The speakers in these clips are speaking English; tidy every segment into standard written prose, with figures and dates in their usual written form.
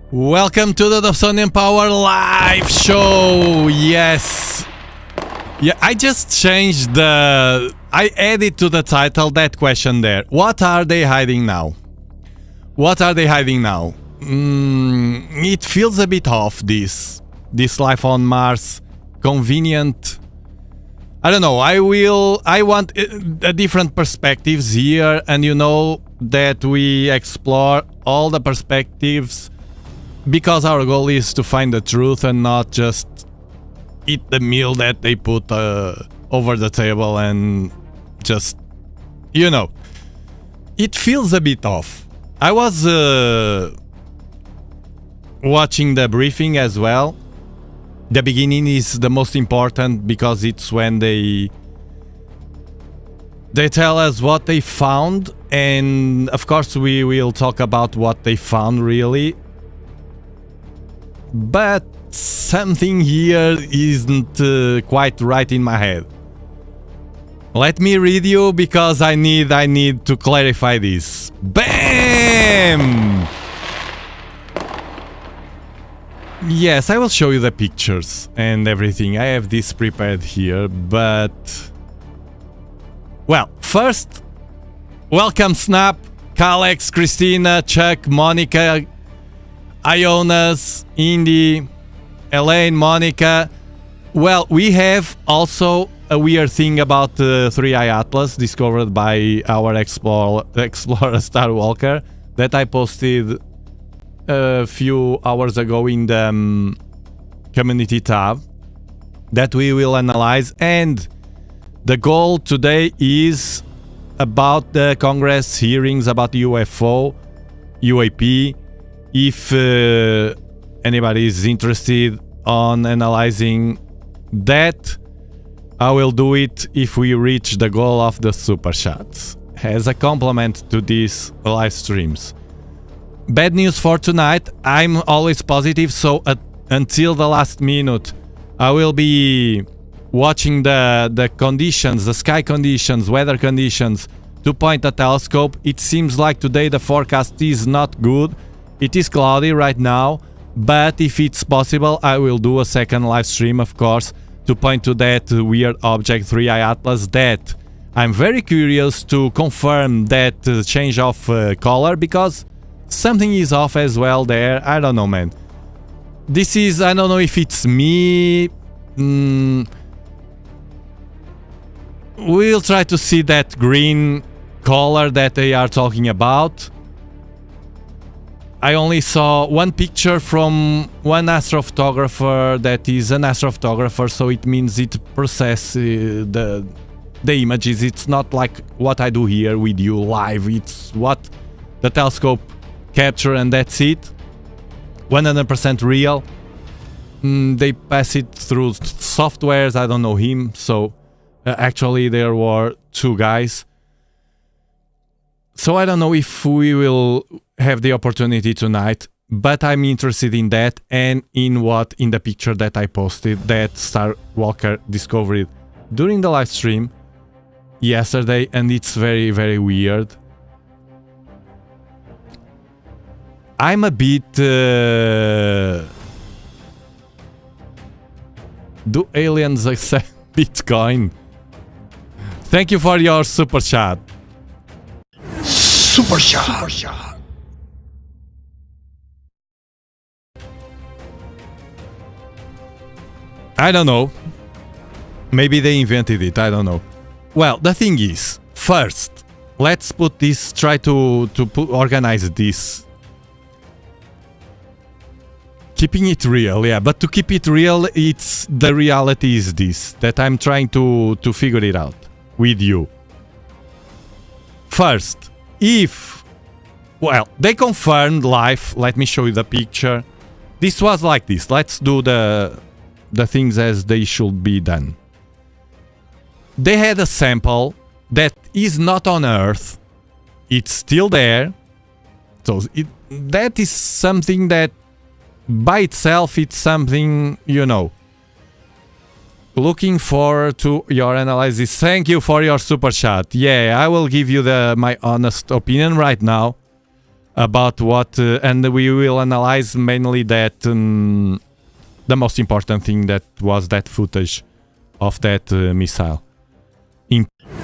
Welcome to the Dobsonian Power live show. Yes. Yeah, I just changed I added to the title that question there. What are they hiding now? What are they hiding now? It feels a bit off, this life on Mars. Convenient. I don't know. I want different perspectives here, and you know that we explore all the perspectives because our goal is to find the truth and not just eat the meal that they put over the table and just, you know. It feels a bit off. I was watching the briefing as well. The beginning is the most important because it's when they tell us what they found, and of course we will talk about what they found really. But something here isn't quite right in my head. Let me read you because I need to clarify this. Bam! Yes, I will show you the pictures and everything. I have this prepared here, but... Well, first, welcome Snap, Kalex, Christina, Chuck, Monica, Ionas, Indy, Elaine, Monica. Well, we have also a weird thing about the 3i Atlas discovered by our explorer Starwalker that I posted a few hours ago in the community tab that we will analyze. And the goal today is about the Congress hearings about UFO, UAP. If anybody is interested on analyzing that, I will do it if we reach the goal of the super chats as a complement to these live streams. Bad news for tonight. I'm always positive, so until the last minute I will be watching the conditions, the sky conditions, weather conditions to point a telescope. It seems like today the forecast is not good. It is cloudy right now, but if it's possible I will do a second live stream, of course, to point to that weird object 3i Atlas that I'm very curious to confirm that change of color, because something is off as well there. I don't know, man. This is, I don't know if it's me. We'll try to see that green color that they are talking about. I only saw one picture from one astrophotographer that is an astrophotographer, so it means it processes the images. It's not like what I do here with you live. It's what the telescope capture, and that's it. 100% real. They pass it through softwares. I don't know him, so actually there were two guys. So I don't know if we will have the opportunity tonight, but I'm interested in that and in the picture that I posted that Starwalker discovered during the live stream yesterday, and it's very, very weird. I'm a bit... Do aliens accept Bitcoin? Thank you for your super chat. Super chat. I don't know. Maybe they invented it. I don't know. Well, the thing is, first, let's put this, try to organize this. Keeping it real, yeah, but to keep it real, the reality is this, that I'm trying to figure it out with you. First, well, they confirmed live. Let me show you the picture. This was like this. Let's do the things as they should be done. They had a sample that is not on Earth. It's still there. So that is something that by itself, it's something, you know. Looking forward to your analysis. Thank you for your super chat. Yeah, I will give you my honest opinion right now. about what, and we will analyze mainly that the most important thing that was that footage of that missile.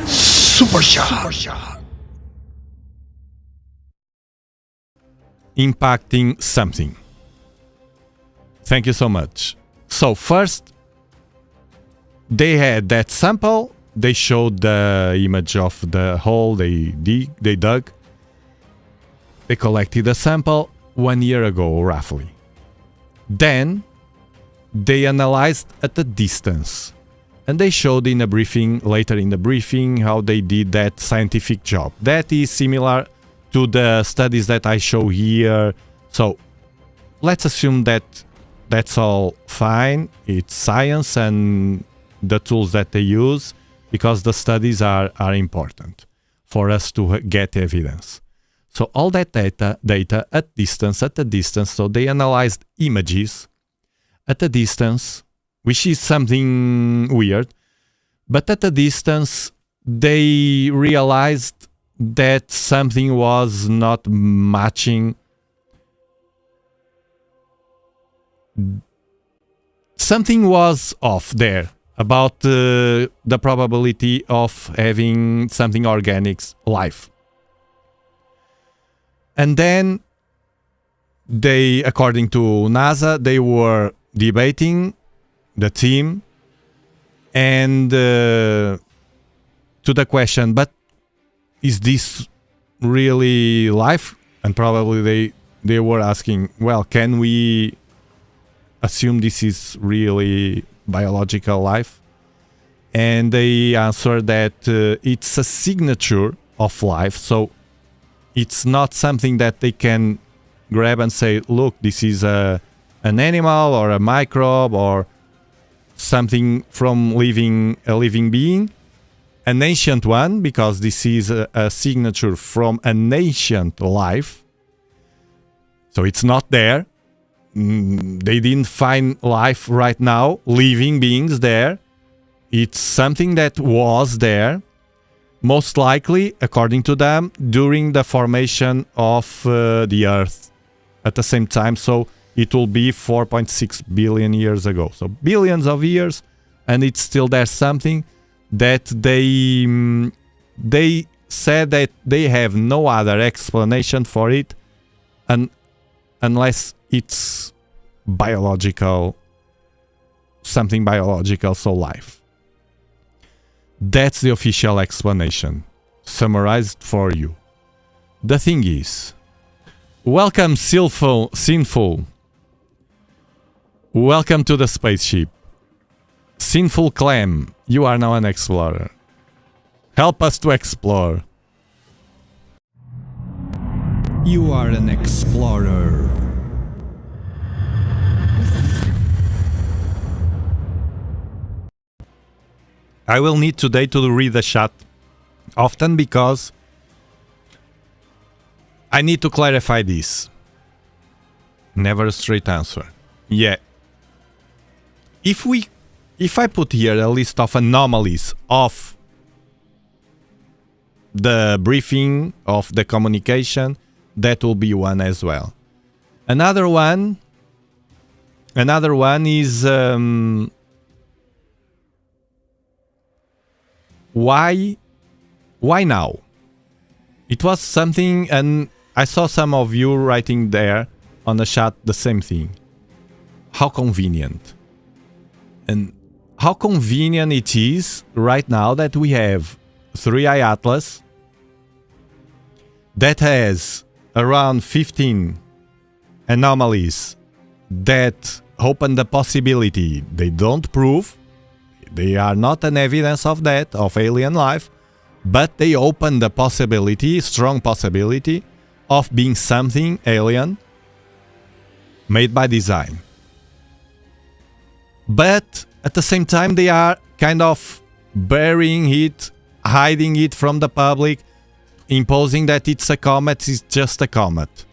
Super shot. Impacting something. Thank you so much. So first, they had that sample. They showed the image of the hole they dug. They collected a sample 1 year ago, roughly. Then they analyzed at a distance. And they showed in a briefing, later in the briefing, how they did that scientific job. That is similar to the studies that I show here. So let's assume that that's all fine. It's science and the tools that they use, because the studies are important for us to get evidence. So all that data at a distance, so they analyzed images at a distance, which is something weird, but at a distance they realized that something was not matching. Something was off there about the probability of having something organic life. And then they, according to NASA, they were debating the team and to the question, but is this really life? And probably they were asking, well, can we assume this is really biological life? And they answered that it's a signature of life, so it's not something that they can grab and say, look, this is an animal or a microbe or something from a living being, an ancient one, because this is a signature from an ancient life. So it's not there. They didn't find life right now, living beings there. It's something that was there, most likely, according to them, during the formation of the Earth at the same time. So it will be 4.6 billion years ago. So billions of years, and it's still there, something that they said that they have no other explanation for it, and unless it's biological, something biological, so life. That's the official explanation, summarized for you. The thing is, welcome Sinful. Welcome to the spaceship. Sinful Clam, you are now an explorer. Help us to explore. You are an explorer. I will need today to read the chat often because I need to clarify this. Never a straight answer. Yeah. If I put here a list of anomalies of the briefing, of the communication, that will be one as well. Another one is why now? It was something, and I saw some of you writing there on the chat the same thing. How convenient. And how convenient it is right now that we have 3i Atlas that has around 15 anomalies that open the possibility. They don't prove, they are not an evidence of that, of alien life, but they open the possibility, strong possibility, of being something alien made by design. But at the same time, they are kind of burying it, hiding it from the public, imposing that it's a comet, it's just a comet.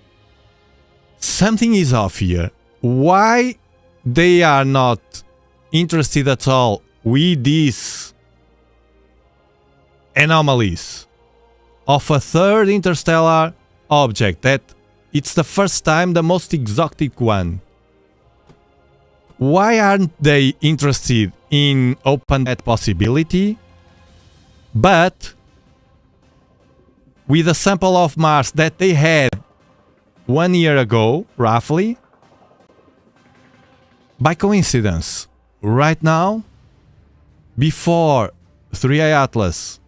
Something is off here. Why they are not interested at all with these anomalies of a third interstellar object that It's the first time, the most exotic one. Why aren't they interested in open that possibility? But with a sample of Mars that they had 1 year ago, roughly, by coincidence, right now, before 3i Atlas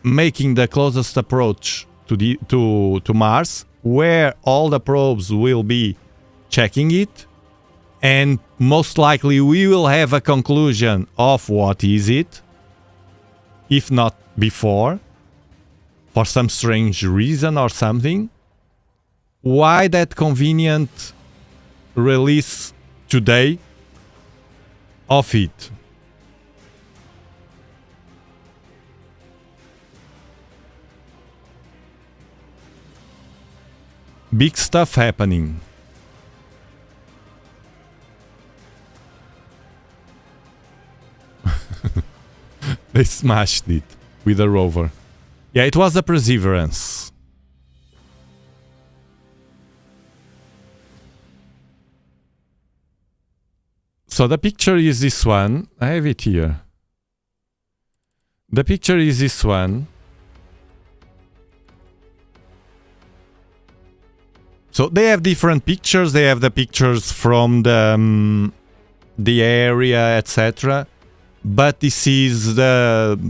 making the closest approach to Mars, where all the probes will be checking it, and most likely we will have a conclusion of what is it, if not before, for some strange reason or something. Why that convenient release today of it? Big stuff happening. They smashed it with a rover. Yeah, it was a Perseverance. So the picture is this one. I have it here. The picture is this one. So they have different pictures. They have the pictures from the area, etc. But this is the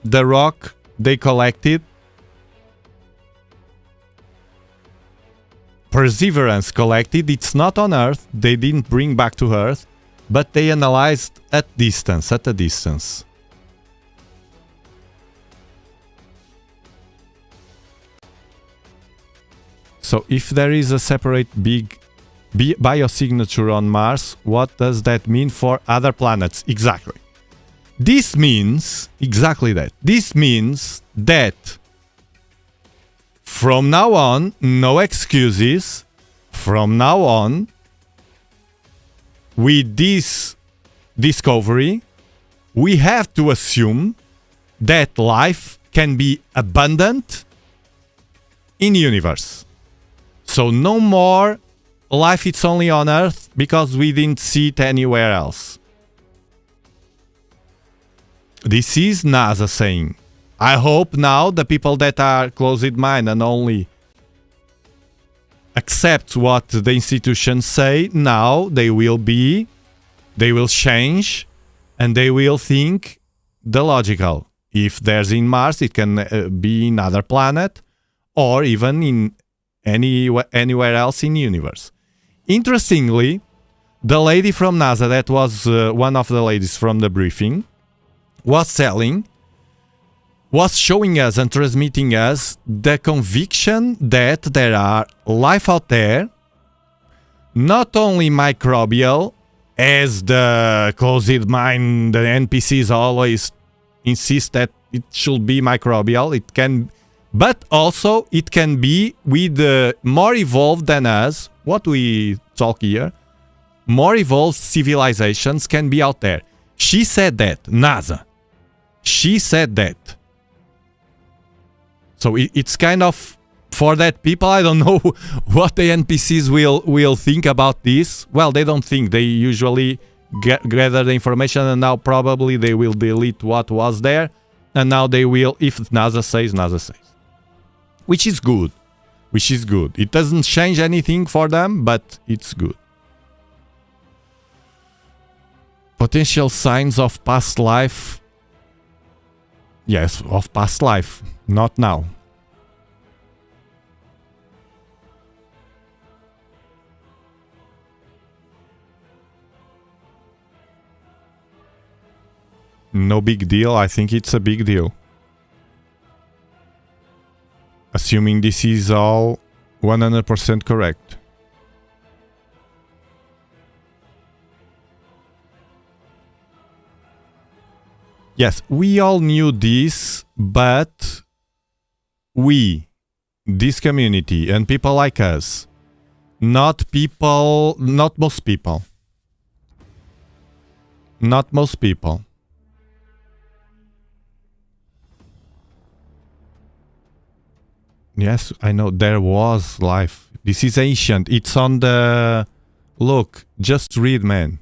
rock they collected. Perseverance collected. It's not on Earth. They didn't bring back to Earth, but they analyzed at a distance. So if there is a separate big biosignature on Mars, what does that mean for other planets? Exactly. This means exactly that. This means that from now on, no excuses. From now on, with this discovery, we have to assume that life can be abundant in the universe. So no more life, it's only on Earth because we didn't see it anywhere else. This is NASA saying. I hope now the people that are closed-minded and only accept what the institutions say, now they will change, and they will think the logical. If there's in Mars, it can be in other planet, or even in anywhere else in the universe. Interestingly, the lady from NASA, that was one of the ladies from the briefing, was showing us and transmitting us the conviction that there are life out there, not only microbial, as the closed mind, the NPCs always insist that it should be microbial. It can, but also it can be with more evolved than us. What we talk here, more evolved civilizations can be out there. She said that, NASA. She said that. So it's kind of for that people. I don't know what the NPCs will think about this. Well, they don't think. They usually gather the information, and now probably they will delete what was there, and now they will, if NASA says, NASA says. Which is good. Which is good. It doesn't change anything for them, but it's good. Potential signs of past life. Yes, of past life. Not now. No big deal. I think it's a big deal. Assuming this is all 100% correct. Yes, we all knew this, but we, this community, and people like us, not most people. Not most people. Yes, I know. There was life. This is ancient. It's on the... Look, just read, man.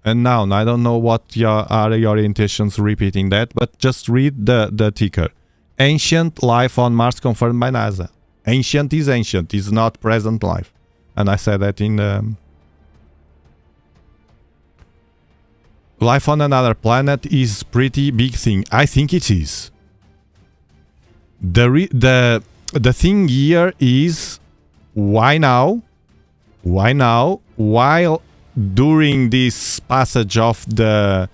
And now, I don't know what are your intentions repeating that, but just read the ticker. Ancient life on Mars confirmed by NASA. Ancient is ancient. It's not present life. And I said that in... life on another planet is pretty big thing. I think it is. The thing here is, why now? Why now? While during this passage of the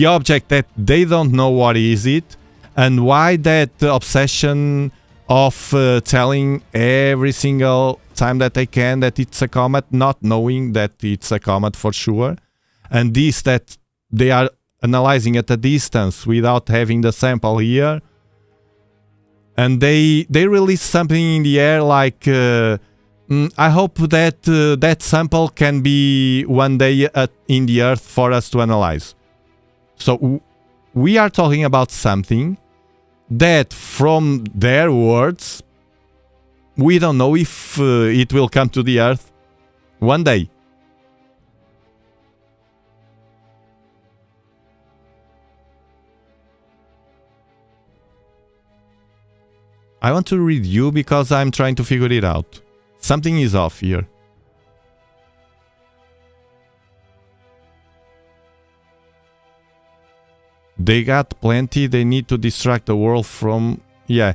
object that they don't know what is it, and why that obsession of telling every single time that they can that it's a comet, not knowing that it's a comet for sure, and this that they are analyzing at a distance without having the sample here, and they release something in the air like I hope that that sample can be one day in the Earth for us to analyze. So we are talking about something that, from their words, we don't know if it will come to the Earth one day. I want to read you because I'm trying to figure it out. Something is off here. They got plenty, they need to distract the world from... Yeah.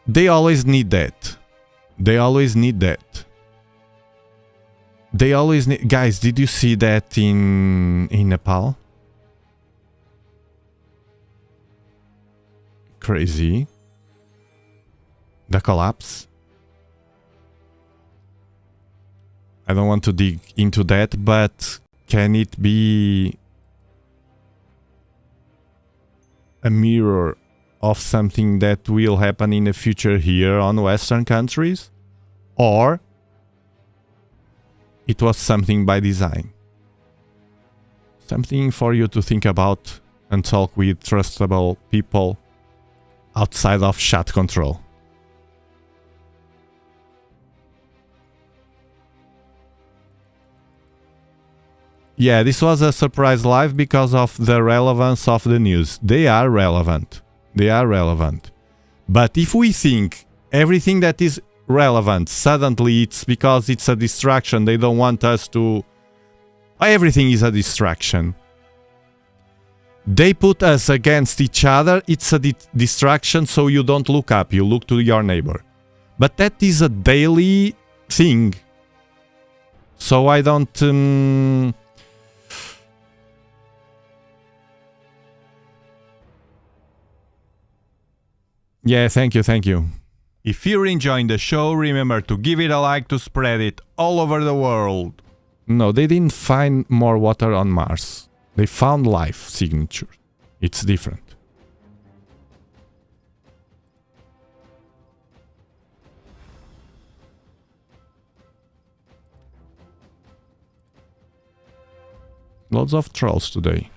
They always need that. They always need that. They always need... Guys, did you see that in Nepal? Crazy. The collapse. I don't want to dig into that, but can it be a mirror of something that will happen in the future here on Western countries? Or it was something by design? Something for you to think about and talk with trustable people outside of chat control. Yeah, this was a surprise live because of the relevance of the news. They are relevant. They are relevant. But if we think everything that is relevant, suddenly it's because it's a distraction. They don't want us to... Everything is a distraction. They put us against each other. It's a distraction, so you don't look up. You look to your neighbor. But that is a daily thing. So I don't... Yeah, thank you, thank you. If you're enjoying the show, remember to give it a like to spread it all over the world. No, they didn't find more water on Mars. They found life signature. It's different. Lots of trolls today.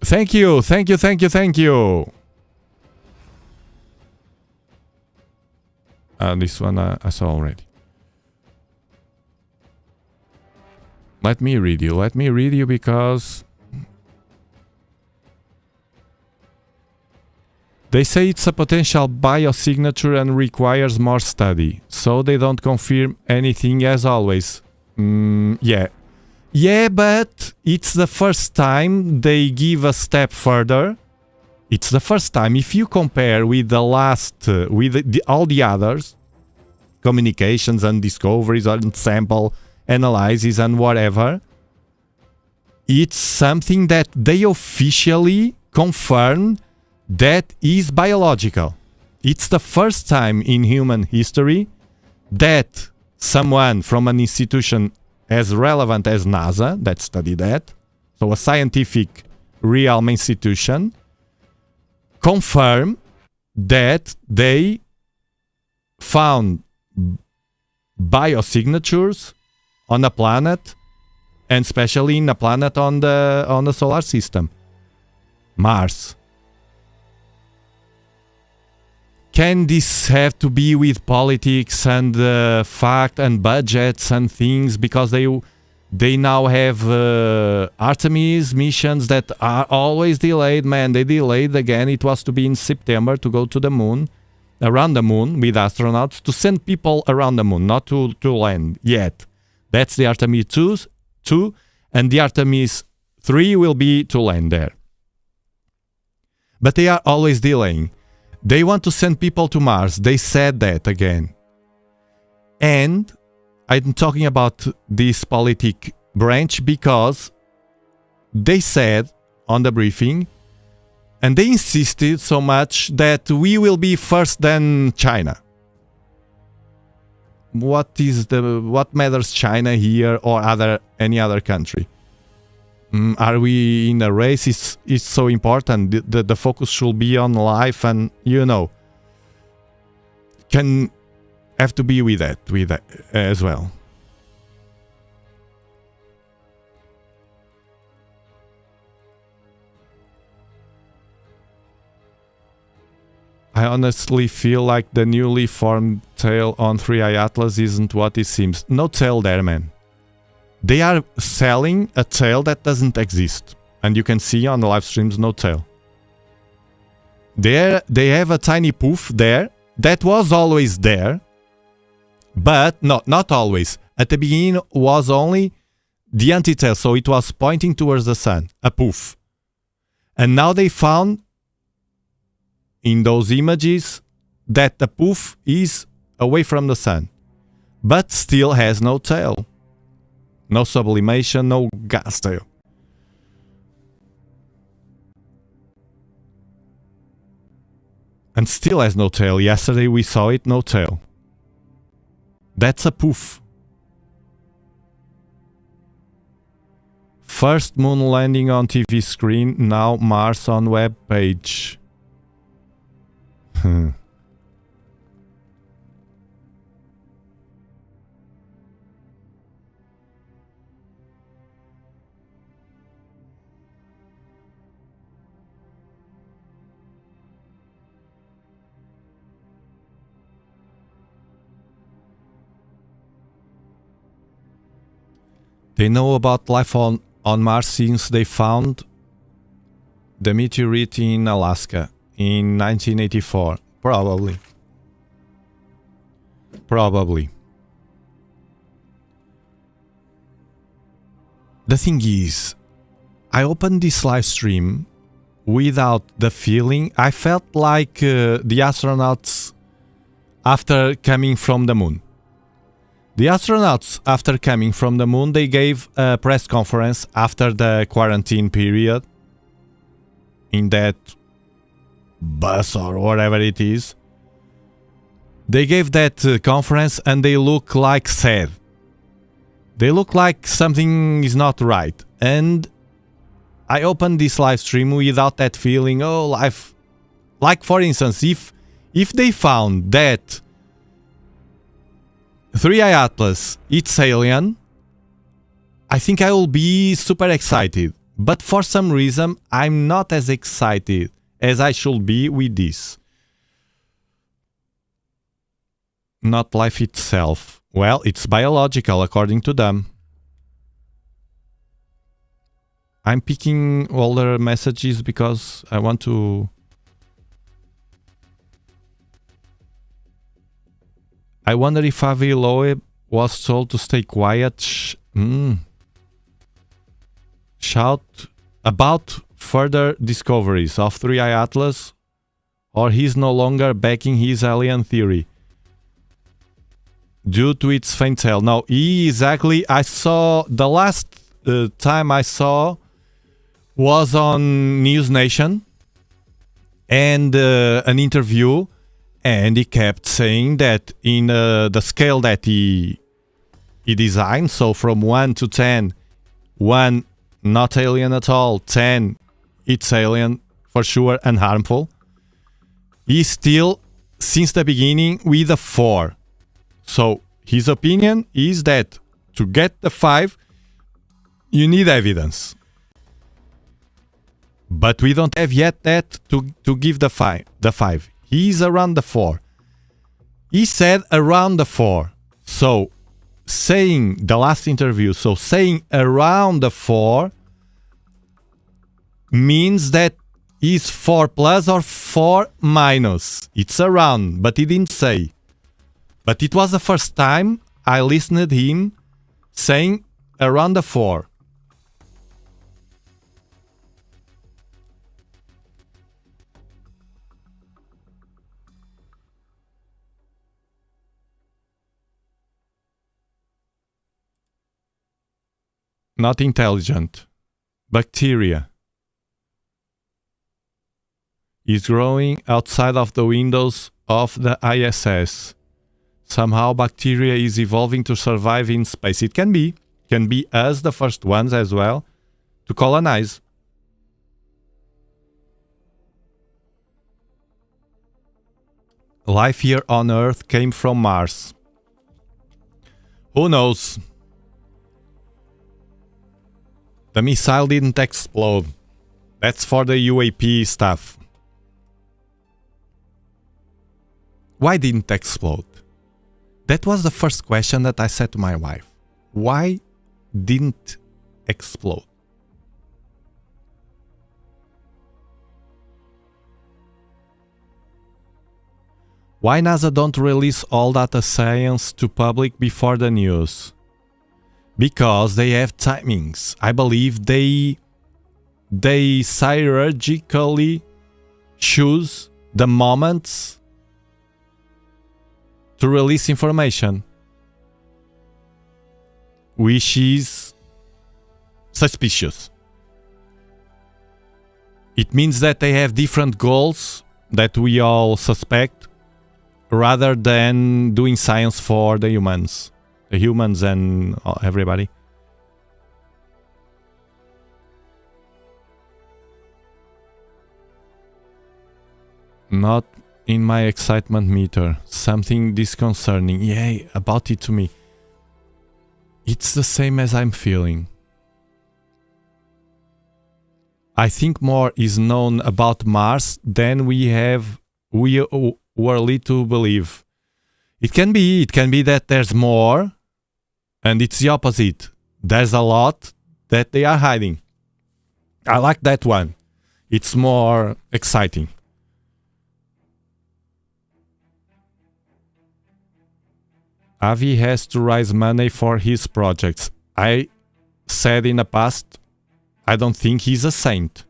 Thank you, thank you, thank you, thank you. This one I saw already. Let me read you because they say it's a potential biosignature and requires more study, so they don't confirm anything as always. Yeah. Yeah, but it's the first time they give a step further. It's the first time. If you compare with the last, with all the others, communications and discoveries and sample analysis and whatever, it's something that they officially confirm that is biological. It's the first time in human history that someone from an institution as relevant as NASA, that studied that, so a scientific realm institution, confirm that they found biosignatures on a planet, and especially in a planet on the solar system, Mars. can this have to be with politics and fact and budgets and things, because they now have Artemis missions that are always delayed. Man, they delayed again. It was to be in September to go to the moon, around the moon with astronauts, to send people around the moon, not to land yet. That's the Artemis 2, and the Artemis 3 will be to land there. But they are always delaying. They want to send people to Mars. They said that again. And I'm talking about this politic branch because they said on the briefing, and they insisted so much, that we will be first than China. What matters China here or any other country? Are we in a race? It's so important. The focus should be on life, and can have to be with that as well. I honestly feel like the newly formed tail on 3i Atlas isn't what it seems. No tail there, man. They are selling a tail that doesn't exist. And you can see on the live streams, no tail. They have a tiny poof there that was always there. But not always. At the beginning was only the anti-tail, so it was pointing towards the sun, a poof. And now they found in those images that the poof is away from the sun, but still has no tail. No sublimation, no gas tail. And still has no tail. Yesterday we saw it, no tail. That's a poof. First moon landing on TV screen, now Mars on web page. They know about life on Mars since they found the meteorite in Alaska in 1984. Probably. The thing is, I opened this live stream without the feeling. I felt like the astronauts after coming from the moon. The astronauts, after coming from the moon, they gave a press conference after the quarantine period in that bus or whatever it is. They gave that conference and they look like sad. They look like something is not right. And I opened this live stream without that feeling, oh, life. Like, for instance, if they found that 3i Atlas, it's alien, I think I will be super excited. But for some reason, I'm not as excited as I should be with this. Not life itself. Well, it's biological according to them. I'm picking older messages because I want to... I wonder if Avi Loeb was told to stay quiet. Shout about further discoveries of 3i Atlas, or he's no longer backing his alien theory due to its faint tail. No, exactly. I saw the last time I saw was on News Nation and an interview, and he kept saying that in the scale that he designed, so from 1 to 10, 1 not alien at all, 10 it's alien for sure and harmful, he's still since the beginning with a 4. So his opinion is that to get the 5 you need evidence, but we don't have yet that to give the 5. He's around the 4. He said around the 4. So, saying the last interview, so saying around the 4 means that he's 4 plus or 4 minus. It's around, but he didn't say. But it was the first time I listened to him saying around the 4. Not intelligent. Bacteria. Is growing outside of the windows of the ISS. Somehow bacteria is evolving to survive in space. It can be us the first ones as well to colonize. Life here on Earth came from Mars. Who knows? The missile didn't explode. That's for the UAP stuff. Why didn't it explode? That was the first question that I said to my wife. Why didn't explode? Why NASA don't release all data science to public before the news? Because they have timings. I believe they chirurgically choose the moments to release information, which is suspicious. It means that they have different goals that we all suspect, rather than doing science for the humans and everybody. Not in my excitement meter. Something disconcerting. Yay, about it to me. It's the same as I'm feeling. I think more is known about Mars than we were led to believe. It can be that there's more, and it's the opposite. There's a lot that they are hiding. I like that one. It's more exciting. Avi has to raise money for his projects. I said in the past, I don't think he's a saint.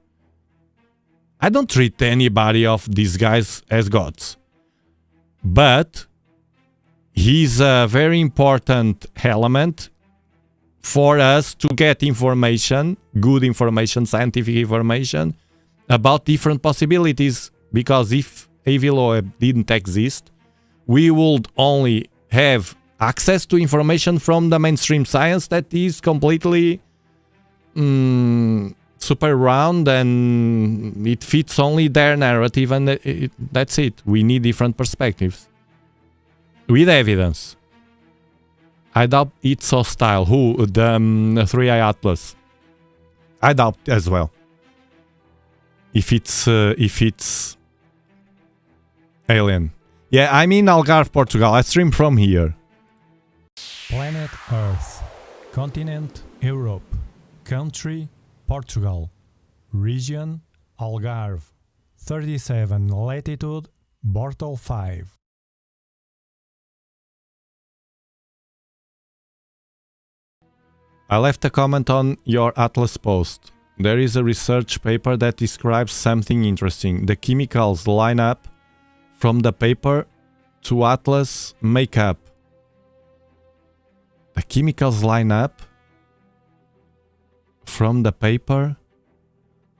I don't treat anybody of these guys as gods. But he's a very important element for us to get information, good information, scientific information, about different possibilities. Because if Avilo didn't exist, we would only have access to information from the mainstream science that is completely super round, and it fits only their narrative, and that's it. We need different perspectives with evidence. I doubt it's hostile. Who? The 3i Atlas. I doubt as well. If it's alien. Yeah, I'm in Algarve, Portugal. I stream from here. Planet Earth. Continent Europe. Country Portugal. Region Algarve. 37 latitude Bortle 5. I left a comment on your Atlas post. There is a research paper that describes something interesting. The chemicals line up from the paper to Atlas makeup. The chemicals line up from the paper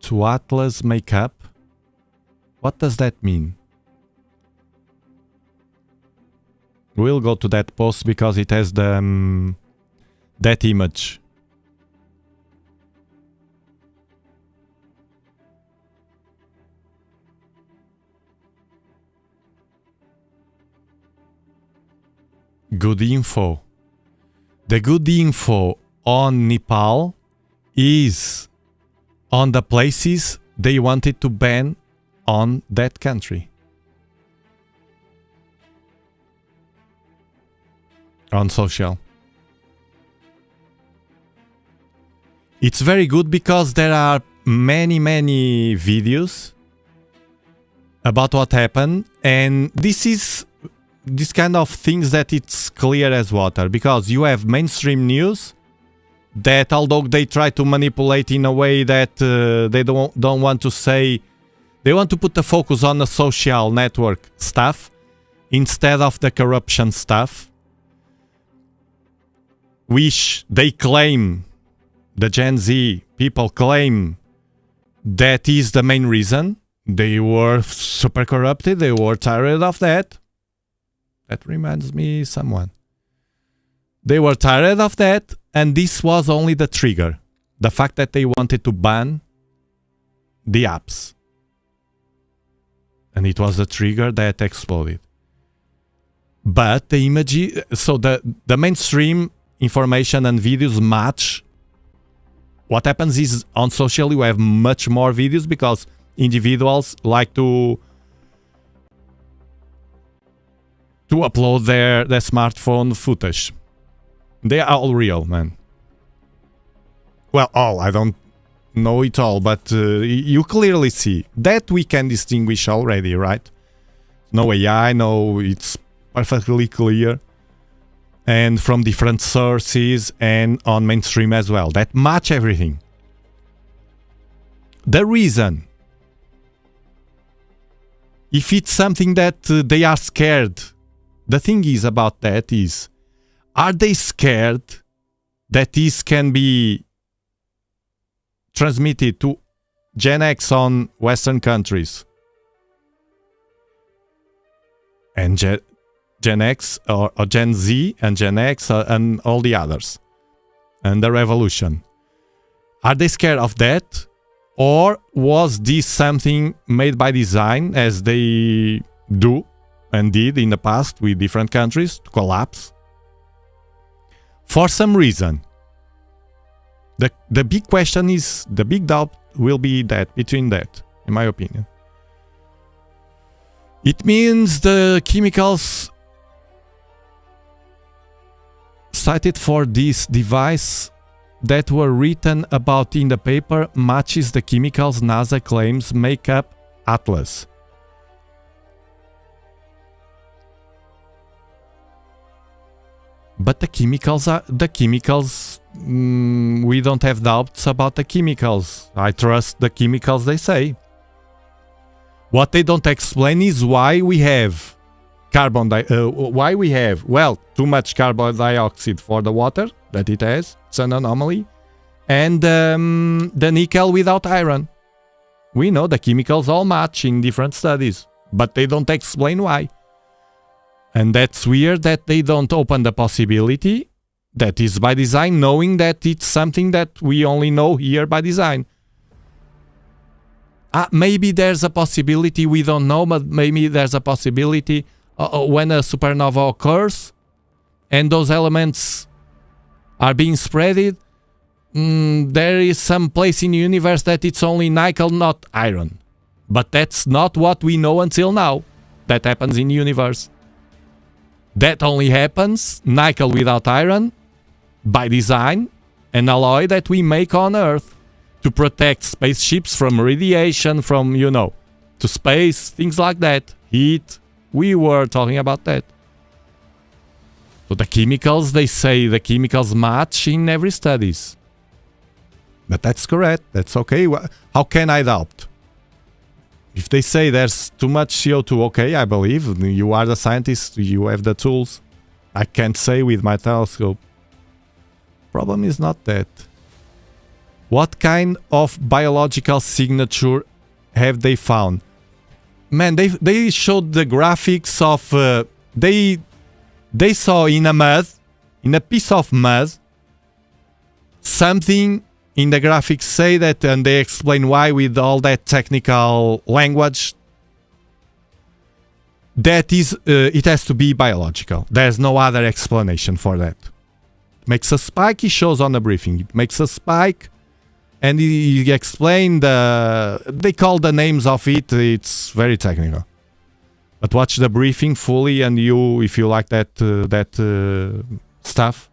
to Atlas makeup. What does that mean? We'll go to that post because it has the that image. Good info. The good info on Nepal is on the places they wanted to ban on that country. on social. It's very good because there are many videos about what happened, and this is this kind of things that it's clear as water, because you have mainstream news that, although they try to manipulate in a way that they don't want to say, they want to put the focus on the social network stuff instead of the corruption stuff, which they claim, the Gen Z people claim, that is the main reason. They were super corrupted, they were tired of that. That reminds me someone. They were tired of that, and this was only the trigger. The fact that they wanted to ban the apps. And it was the trigger that exploded. But the image, so the mainstream information and videos match. What happens is on social you have much more videos because individuals like to upload their smartphone footage. They are all real, man. Well, all, I don't know it all, but you clearly see that we can distinguish already, right? No AI, no, it's perfectly clear. And from different sources and on mainstream as well, that match everything. The reason, if it's something that they are scared, the thing is about that is, are they scared that this can be transmitted to Gen X on Western countries and Gen X or Gen Z and Gen X and all the others and the revolution? Are they scared of that? Or was this something made by design, as they do and did in the past with different countries, to collapse? For some reason. The big question is, the big doubt will be that, between that, in my opinion. It means the chemicals cited for this device that were written about in the paper matches the chemicals NASA claims make up Atlas. But the chemicals, we don't have doubts about the chemicals. I trust the chemicals they say. What they don't explain is why we have too much carbon dioxide for the water that it has. It's an anomaly. And the nickel without iron. We know the chemicals all match in different studies, but they don't explain why. And that's weird that they don't open the possibility that is by design, knowing that it's something that we only know here by design. Maybe there's a possibility, we don't know, but maybe there's a possibility when a supernova occurs and those elements are being spreaded, there is some place in the universe that it's only nickel, not iron. But that's not what we know until now. That happens in the universe. That only happens, nickel without iron, by design, an alloy that we make on Earth to protect spaceships from radiation, from, to space, things like that. Heat, we were talking about that. So the chemicals, they say the chemicals match in every studies. But that's correct, that's okay. How can I doubt? If they say there's too much CO2, okay, I believe. You are the scientist, you have the tools. I can't say with my telescope. Problem is not that. What kind of biological signature have they found? Man, they showed the graphics of... They saw in a piece of mud, something in the graphics say that, and they explain why with all that technical language. That is, it has to be biological. There's no other explanation for that. It makes a spike, he shows on the briefing. It makes a spike, and he explained, they call the names of it, it's very technical. But watch the briefing fully, and if you like that stuff.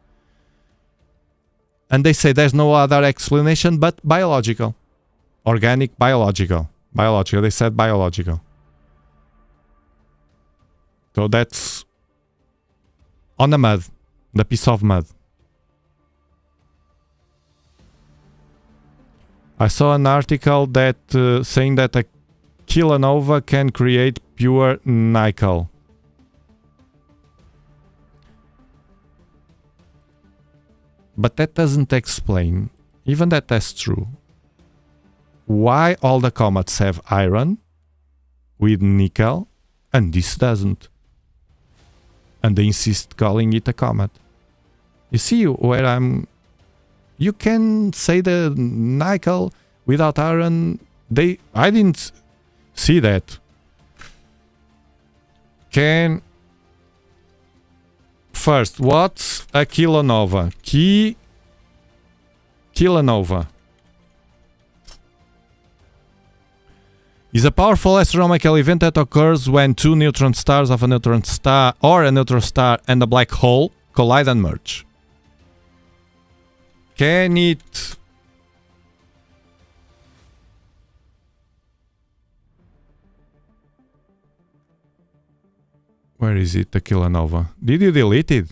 And they say there's no other explanation but biological. Organic, biological. Biological. They said biological. So that's on the mud. The piece of mud. I saw an article that saying that a kilonova can create pure nickel. But that doesn't explain, even that that's true, why all the comets have iron with nickel and this doesn't. And they insist calling it a comet. You see where I'm... You can say the nickel without iron. I didn't see that. First, what's a kilonova? Kilonova is a powerful astronomical event that occurs when two neutron stars of a neutron star or a neutron star and a black hole collide and merge. Can it... Where is it, the kilonova? Did you delete it?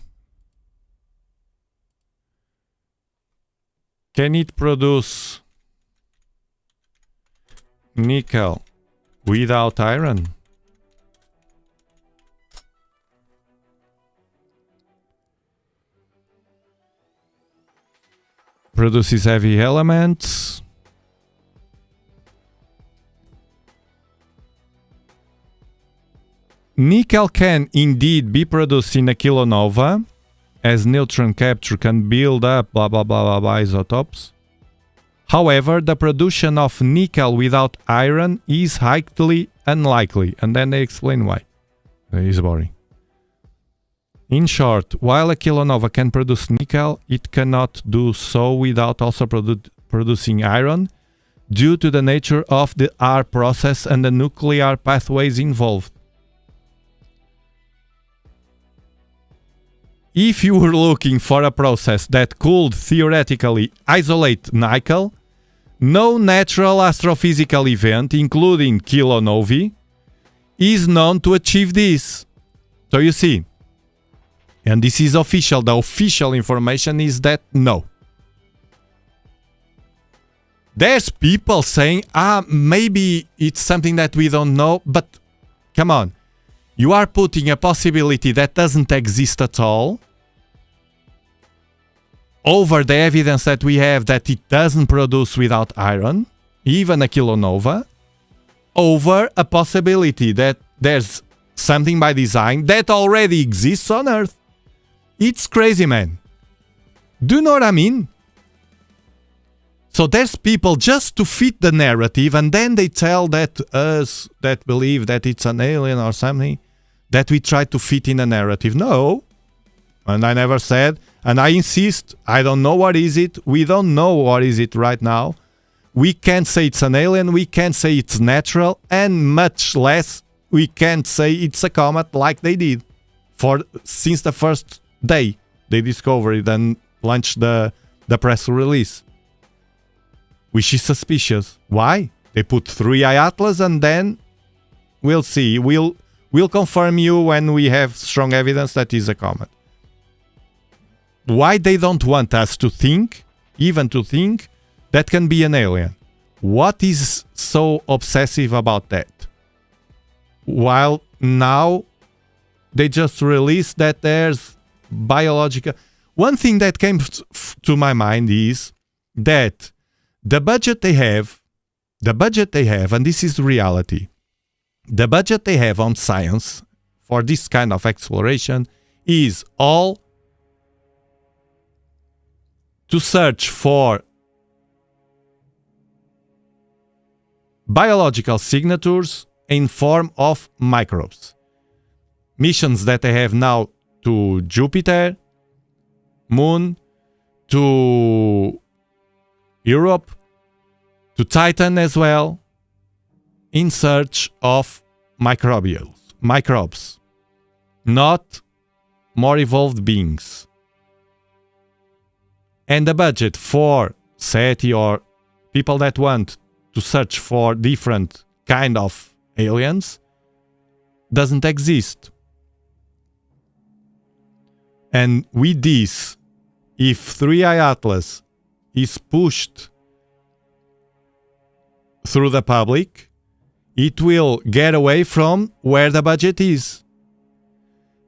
Can it produce nickel without iron? Produces heavy elements. Nickel can indeed be produced in a kilonova, as neutron capture can build up blah blah blah blah blah isotopes. However, the production of nickel without iron is highly unlikely, and then they explain why. It is boring. In short, while a kilonova can produce nickel, it cannot do so without also producing iron, due to the nature of the R process and the nuclear pathways involved. If you were looking for a process that could theoretically isolate nickel, no natural astrophysical event, including kilonovae, is known to achieve this. So you see, and this is official, the official information is that no. There's people saying, maybe it's something that we don't know, but come on. You are putting a possibility that doesn't exist at all over the evidence that we have that it doesn't produce without iron, even a kilonova, over a possibility that there's something by design that already exists on Earth. It's crazy, man. Do you know what I mean? So there's people just to fit the narrative, and then they tell that us that believe that it's an alien or something, that we try to fit in a narrative. No. And I never said, and I insist, I don't know what is it. We don't know what is it right now. We can't say it's an alien, we can't say it's natural, and much less we can't say it's a comet like they did since the first day they discovered it and launched the press release. Which is suspicious. Why? They put 3i Atlas and then we'll see. We'll confirm you when we have strong evidence that is a comet. Why they don't want us to think, even to think, that can be an alien? What is so obsessive about that? While now they just released that there's biological... One thing that came to my mind is that the budget they have, and this is reality, the budget they have on science for this kind of exploration is all to search for biological signatures in form of microbes. Missions that they have now to Jupiter, Moon, to Europe, to Titan as well, in search of microbes, not more evolved beings. And the budget for SETI or people that want to search for different kind of aliens doesn't exist. And with this, if 3i Atlas is pushed through the public, it will get away from where the budget is.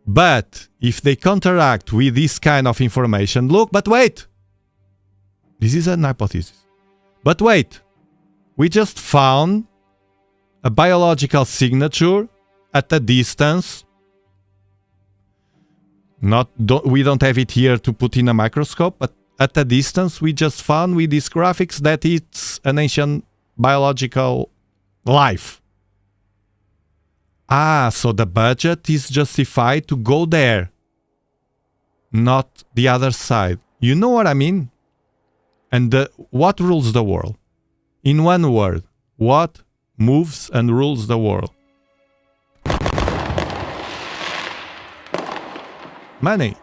But if they counteract with this kind of information, look, but wait, this is an hypothesis. But wait, we just found a biological signature at a distance. We don't have it here to put in a microscope, but at a distance we just found with these graphics that it's an ancient biological life. So the budget is justified to go there, not the other side. You know what I mean? And what rules the world? In one word, what moves and rules the world? Money.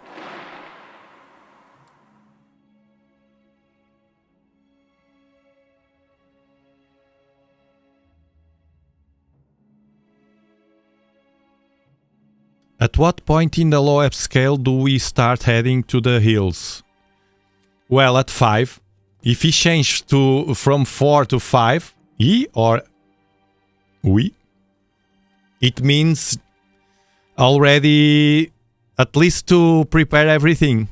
At what point in the low scale do we start heading to the hills? Well, at 5. If he changed from 4 to 5, he or we, it means already at least to prepare everything.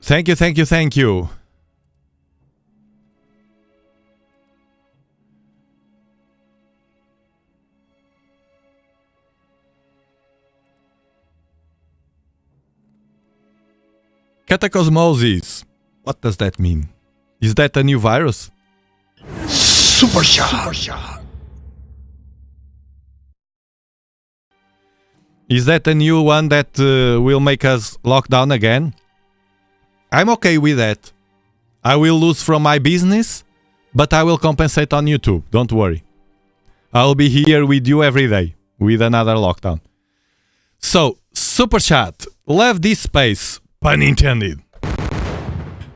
Thank you, thank you, thank you. Catacosmosis. What does that mean? Is that a new virus? Super shot. Is that a new one that will make us lock down again? I'm okay with that. I will lose from my business, but I will compensate on YouTube. Don't worry. I'll be here with you every day with another lockdown. So, super chat. Love this space. Pun intended.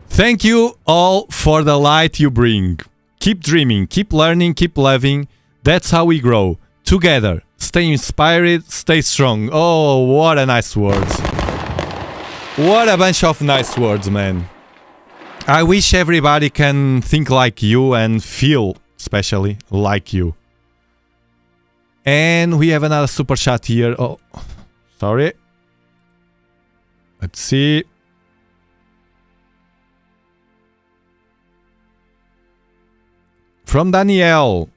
Thank you all for the light you bring. Keep dreaming, keep learning, keep loving. That's how we grow. Together. Stay inspired, stay strong. Oh, what a nice words. What a bunch of nice words, man. I wish everybody can think like you and feel, especially, like you. And we have another super chat here. Oh, sorry. Let's see. From Danielle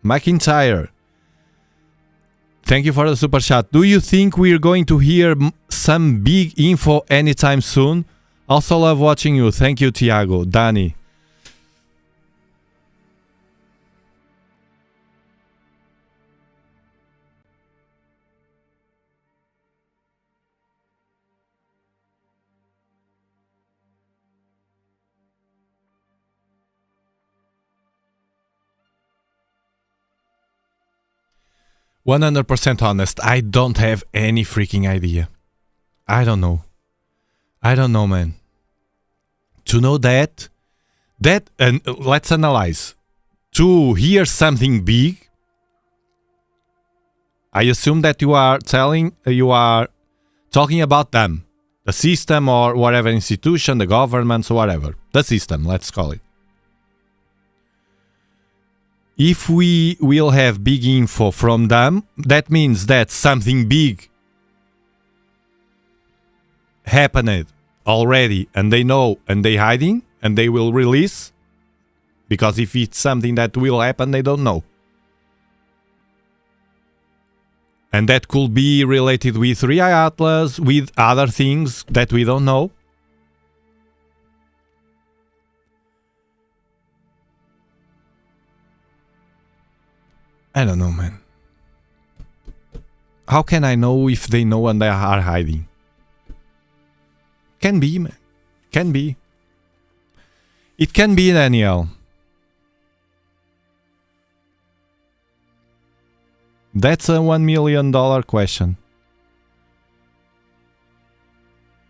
McIntyre. Thank you for the super chat. Do you think we're going to hear some big info anytime soon? Also love watching you. Thank you, Tiago. Dani. %100% honest, I don't have any freaking idea. I don't know. Man. To know that, and let's analyze. To hear something big, I assume that you are talking about them, the system or whatever institution, the governments or whatever, the system, let's call it. If we will have big info from them, that means that something big happened already and they know and they hiding and they will release. Because if it's something that will happen, they don't know. And that could be related with 3i Atlas, with other things that we don't know. I don't know, man. How can I know if they know and they are hiding? Can be, man. Can be. It can be, Daniel. That's a $1 million question.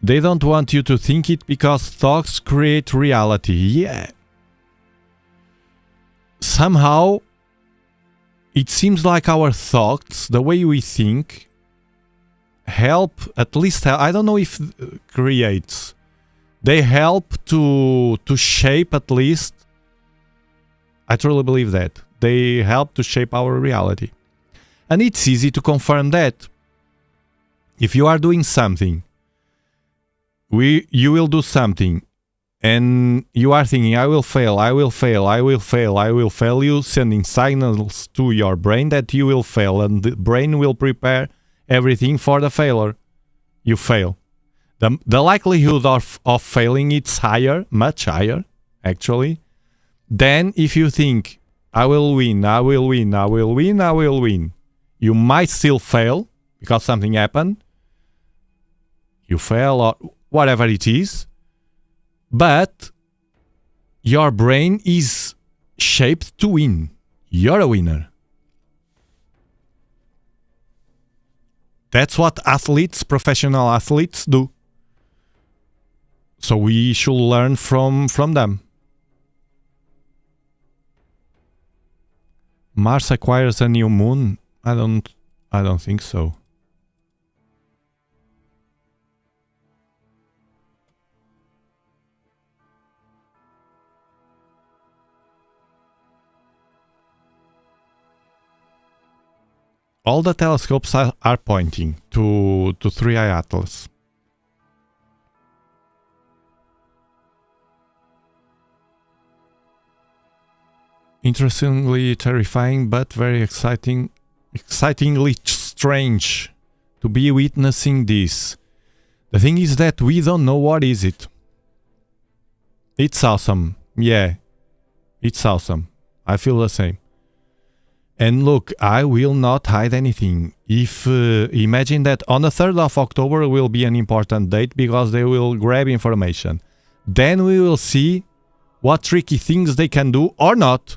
They don't want you to think it because thoughts create reality. Yeah. Somehow, it seems like our thoughts, the way we think, help, at least, I don't know if creates. They help to shape, at least. I truly believe that. They help to shape our reality. And it's easy to confirm that. If you are doing something, you will do something, and you are thinking, I will fail, I will fail, I will fail, I will fail, you sending signals to your brain that you will fail, and the brain will prepare everything for the failure. You fail. The likelihood of failing is higher, much higher, actually, than if you think, I will win, I will win, I will win, I will win. You might still fail because something happened. You fail or whatever it is. But your brain is shaped to win. You're a winner. That's what athletes, professional athletes do. So we should learn from them. Mars acquires a new moon? I don't think so. All the telescopes are pointing to 3i Atlas. Interestingly terrifying, but very excitingly strange to be witnessing this. The thing is that we don't know what is it. It's awesome. Yeah, it's awesome. I feel the same. And look, I will not hide anything. If imagine that on the 3rd of October will be an important date because they will grab information. Then we will see what tricky things they can do or not.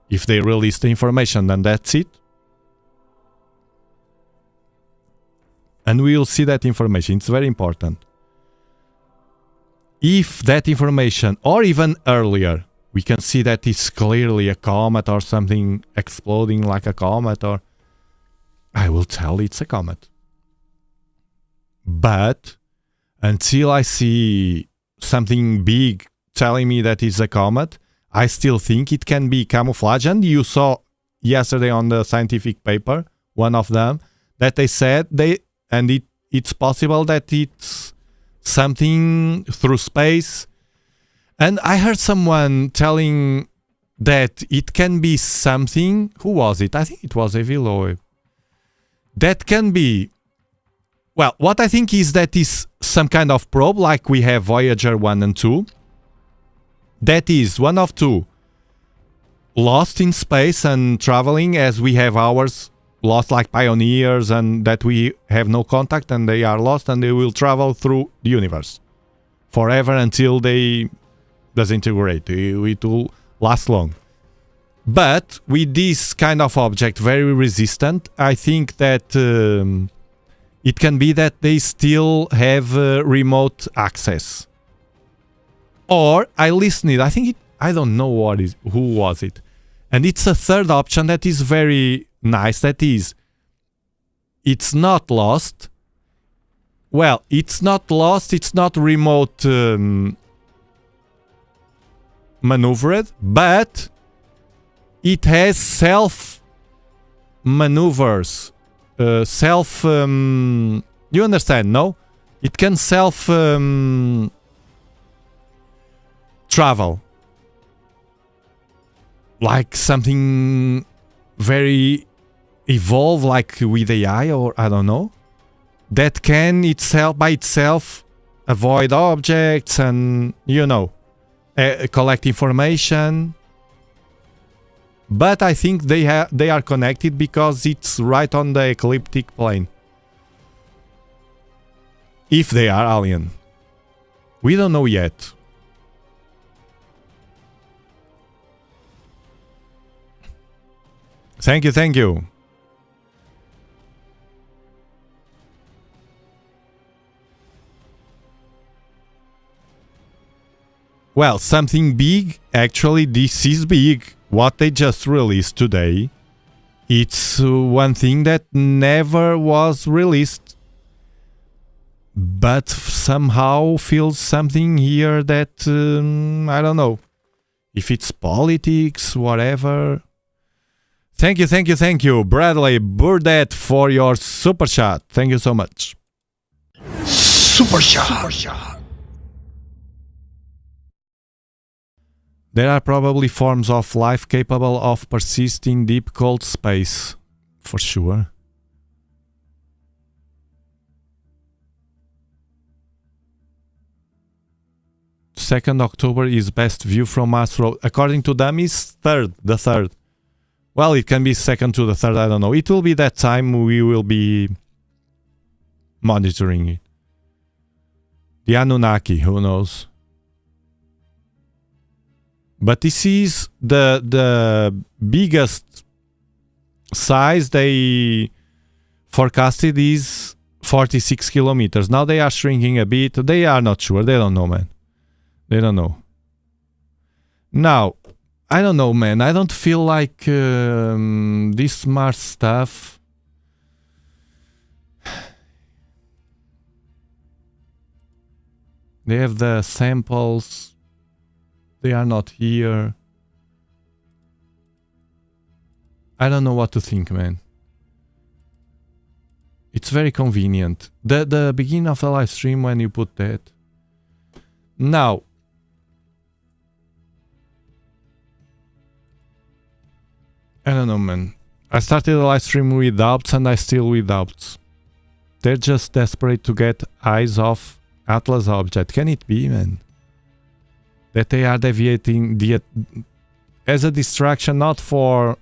If they release the information, then that's it. And we will see that information. It's very important. If that information, or even earlier, we can see that it's clearly a comet or something exploding like a comet, or I will tell it's a comet. But until I see something big telling me that it's a comet, I still think it can be camouflage. And you saw yesterday on the scientific paper, one of them, that they said it's possible that it's something through space. And I heard someone telling that it can be something. Who was it? I think it was Eviloe. That can be. Well, what I think is that is some kind of probe, like we have Voyager 1 and 2. That is one of two. Lost in space and traveling as we have ours. Lost like pioneers, and that we have no contact and they are lost and they will travel through the universe forever until they disintegrate. It will last long. But with this kind of object, very resistant, I think that it can be that they still have remote access. Or I listened. I don't know who was it. And it's a third option that is very nice. That is, it's not lost. Well, it's not lost. It's not remote maneuvered, but it has self maneuvers. You understand, no? It can self travel. Like something very evolved, like with AI, or I don't know. That can itself by itself avoid objects and, collect information. But I think they are connected because it's right on the ecliptic plane. If they are alien. We don't know yet. Thank you. well, something big. Actually, this is big. What they just released today. It's one thing that never was released. But somehow feels something here that, I don't know. If it's politics, whatever. Thank you, Bradley Burdett, for your super chat. Thank you so much. Super shot. There are probably forms of life capable of persisting deep cold space. For sure. Second October is best view from Mars Road. According to them, is the 3rd. Well, it can be 2nd to the 3rd, I don't know. It will be that time we will be monitoring it. The Anunnaki, who knows? But this is the biggest size they forecasted is 46 kilometers. Now they are shrinking a bit. They are not sure. They don't know, man. They don't know. Now, I don't know, man. I don't feel like this Mars stuff. They have the samples. They are not here. I don't know what to think, man. It's very convenient. The beginning of the live stream when you put that. Now, I don't know, man. I started the live stream with doubts and I still with doubts. They're just desperate to get eyes off Atlas object. Can it be, man? That they are deviating as a distraction, not for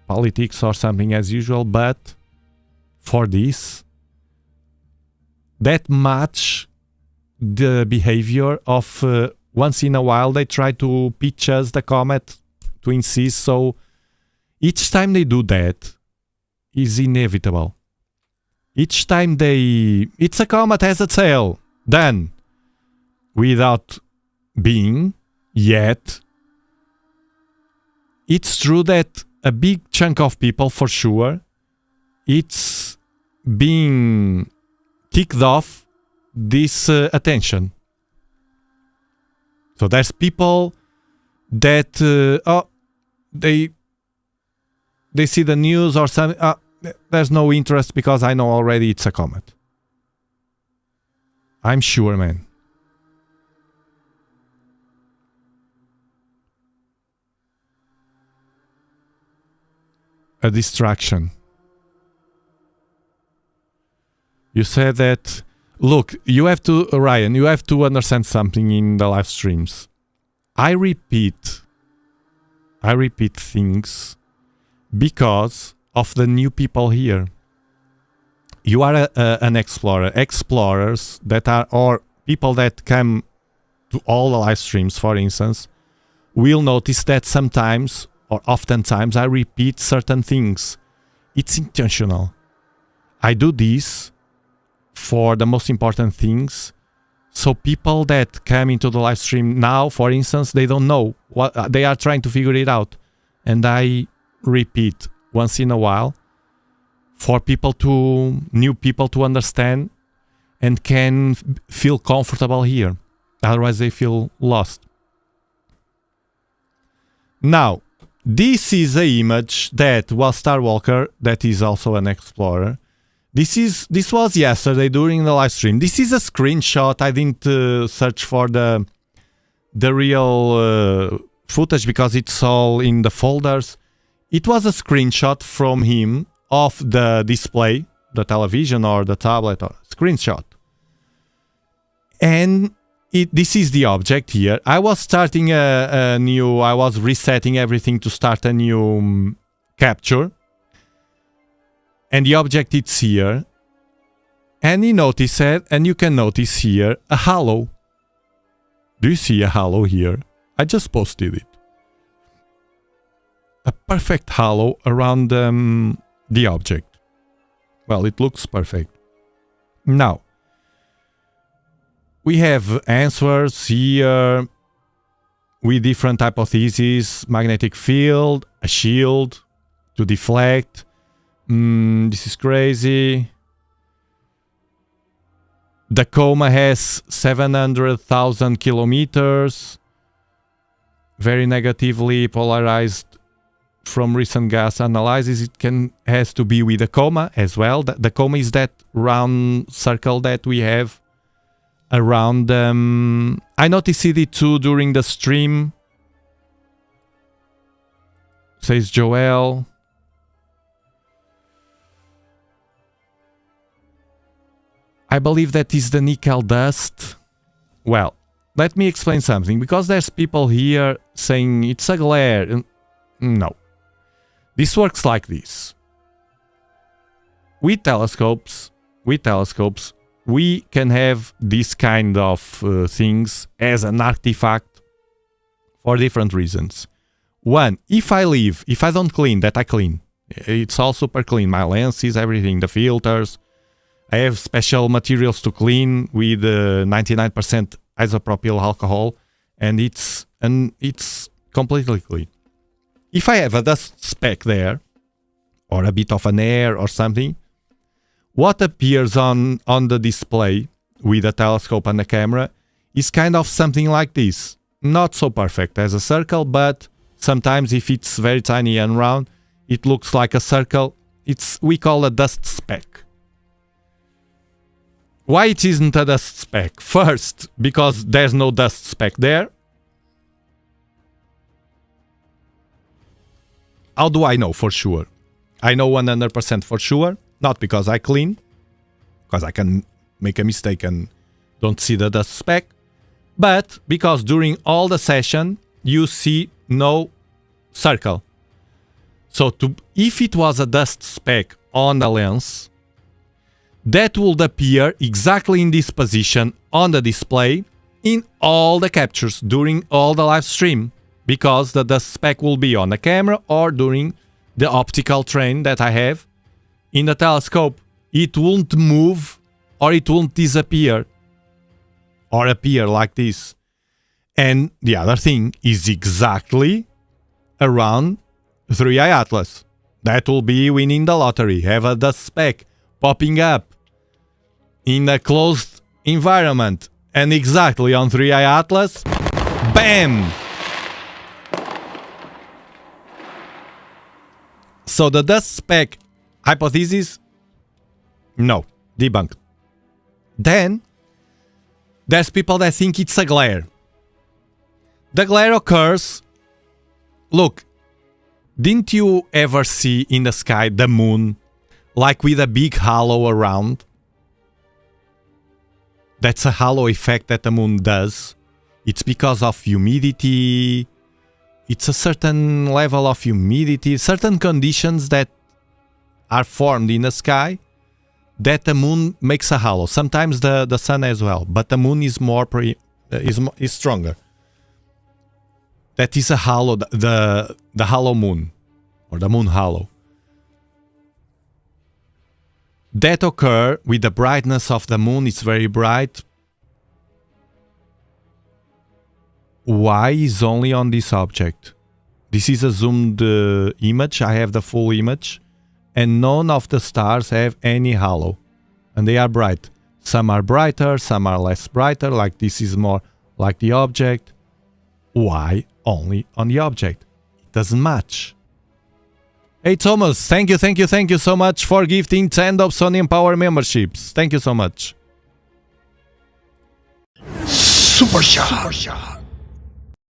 politics or something as usual, but for this. That match the behavior of once in a while they try to pitch us the comet to insist. So each time they do that is inevitable. Each time it's a comet has a tail. Done. Without being yet. It's true that a big chunk of people, for sure, it's being kicked off this attention. So there's people that they see the news or something. There's no interest because I know already it's a comet. I'm sure, man. A distraction. You said that, look, you have to, Ryan, you have to understand something in the live streams. I repeat things because of the new people here. You are an explorer. Explorers that are, or people that come to all the live streams, for instance, will notice that sometimes or oftentimes I repeat certain things. It's intentional. I do this for the most important things. So people that come into the live stream now, for instance, they don't know what they are trying to figure it out. And I repeat once in a while for new people to understand and can feel comfortable here. Otherwise they feel lost. Now, this is an image that Starwalker, that is also an explorer. This was yesterday during the live stream. This is a screenshot. I didn't search for the real footage because it's all in the folders. It was a screenshot from him of the display, the television or the tablet, or screenshot. And this is the object here. I was starting I was resetting everything to start a new capture. And the object is here. And you notice it, and you can notice here a halo. Do you see a halo here? I just posted it. A perfect halo around the object. Well, it looks perfect. Now, we have answers here with different hypotheses: magnetic field, a shield to deflect. This is crazy. The coma has 700,000 kilometers. Very negatively polarized from recent gas analysis. It has to be with the coma as well. The coma is that round circle that we have around. I noticed it too during the stream, says Joel. I believe that is the nickel dust. Well, let me explain something, because there's people here saying it's a glare. No. This works like this. With telescopes, we can have this kind of things as an artifact for different reasons. One, if I don't clean, that I clean. It's all super clean. My lenses, everything, the filters. I have special materials to clean with 99% isopropyl alcohol, and it's completely clean. If I have a dust speck there, or a bit of an air or something, what appears on the display with a telescope and a camera is kind of something like this. Not so perfect as a circle, but sometimes if it's very tiny and round, it looks like a circle. We call a dust speck. Why it isn't a dust speck? First, because there's no dust speck there. How do I know for sure? I know 100% for sure, not because I clean, because I can make a mistake and don't see the dust speck, but because during all the session you see no circle. So if it was a dust speck on the lens, that would appear exactly in this position on the display in all the captures during all the live stream, because the dust speck will be on the camera or during the optical train that I have in the telescope. It won't move or it won't disappear or appear like this. And the other thing is exactly around 3i Atlas. That will be winning the lottery. Have a dust speck popping up in a closed environment, and exactly on 3i Atlas, BAM! So the dust speck hypothesis, no, debunked. Then there's people that think it's a glare. The glare occurs. Look, didn't you ever see in the sky the moon like with a big halo around? That's a halo effect that the moon does. It's because of humidity. It's a certain level of humidity, certain conditions that are formed in the sky that the moon makes a halo. Sometimes the sun as well, but the moon is is stronger. That is a halo, the halo moon, or the moon halo. That occur with the brightness of the moon. It's very bright. Why is only on this object? This is a zoomed image. I have the full image, and none of the stars have any halo, and they are bright. Some are brighter, some are less brighter. Like this is more like the object. Why only on the object? It doesn't match. Hey Thomas, thank you so much for gifting 10 Dobsonian Power memberships. Thank you so much. Super shot.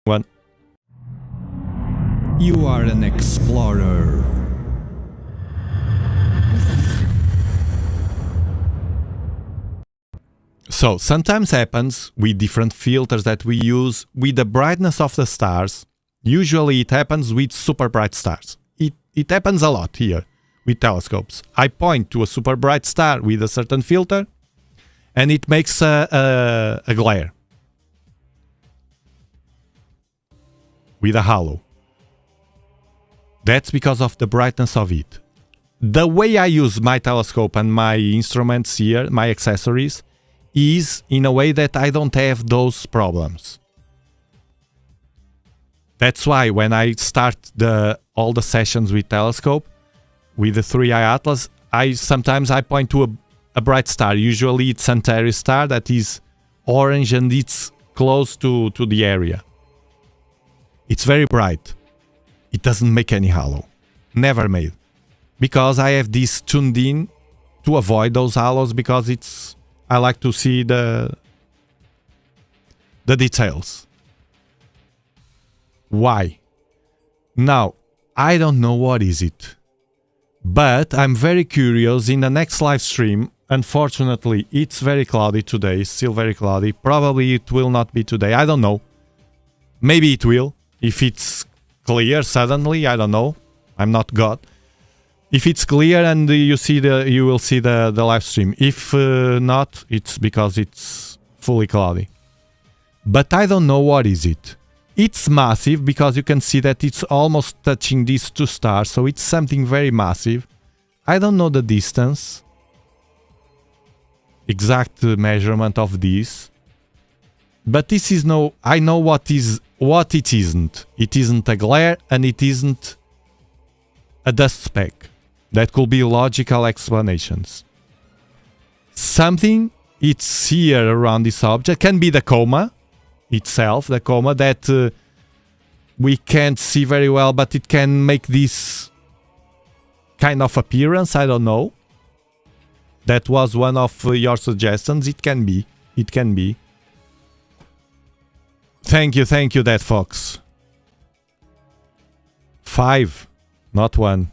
One. You are an explorer. So sometimes happens with different filters that we use with the brightness of the stars. Usually it happens with super bright stars. It happens a lot here with telescopes. I point to a super bright star with a certain filter and it makes a glare with a halo. That's because of the brightness of it. The way I use my telescope and my instruments here, my accessories, is in a way that I don't have those problems. That's why when I start all the sessions with telescope, with the 3i Atlas, sometimes I point to a bright star. Usually it's Antares star that is orange and it's close to the area. It's very bright. It doesn't make any halo. Never made. Because I have this tuned in to avoid those halos, because I like to see the details. Why? Now, I don't know what is it. But I'm very curious in the next live stream. Unfortunately, it's very cloudy today. It's still very cloudy. Probably it will not be today. I don't know. Maybe it will. If it's clear suddenly, I don't know. I'm not God. If it's clear and you will see the live stream. If not, it's because it's fully cloudy. But I don't know what is it. It's massive because you can see that it's almost touching these two stars. So it's something very massive. I don't know the distance. Exact measurement of this. But this is I know what it isn't. It isn't a glare and it isn't a dust speck. That could be logical explanations. Something it's here around this object can be the coma itself, the coma that we can't see very well, but it can make this kind of appearance. I don't know. That was one of your suggestions. It can be. It can be. Thank you, Dead Fox. 5, not 1.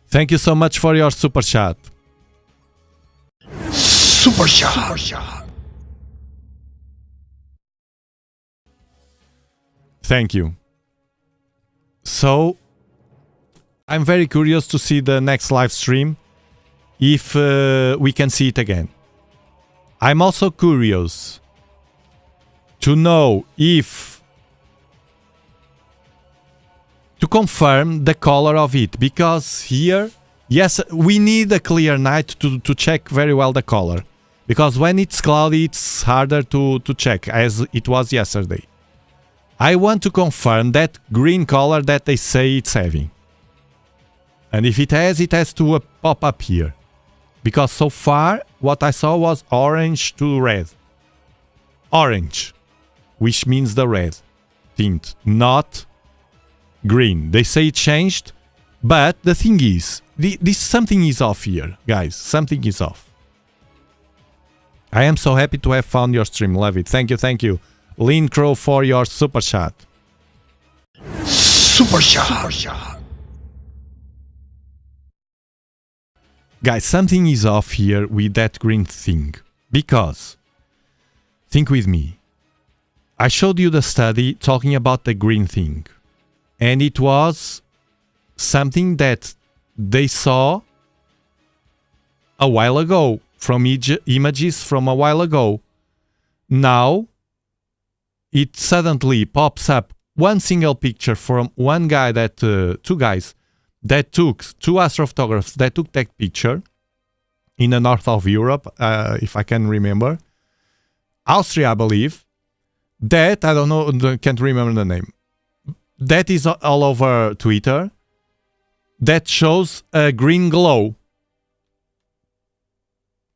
Thank you so much for your super chat. Super shot. Thank you. So, I'm very curious to see the next live stream, if we can see it again. I'm also curious to know to confirm the color of it, because here, yes, we need a clear night to check very well the color, because when it's cloudy it's harder to check, as it was yesterday. I want to confirm that green color that they say it's having, and if it has to pop up here, because so far what I saw was orange to red. Orange, which means the red tint, not green. They say it changed, but the thing is, this something is off here, guys. Something is off. I am so happy to have found your stream. Love it. Thank you. Lean Crow for your super chat. Super shot. Guys, something is off here with that green thing. Because, think with me. I showed you the study talking about the green thing. And it was something that they saw a while ago from images from a while ago. Now, it suddenly pops up one single picture from one guy that, two guys that took, two astrophotographers that took that picture in the north of Europe, if I can remember. Austria, I believe. That, I don't know, can't remember the name. That is all over Twitter. That shows a green glow.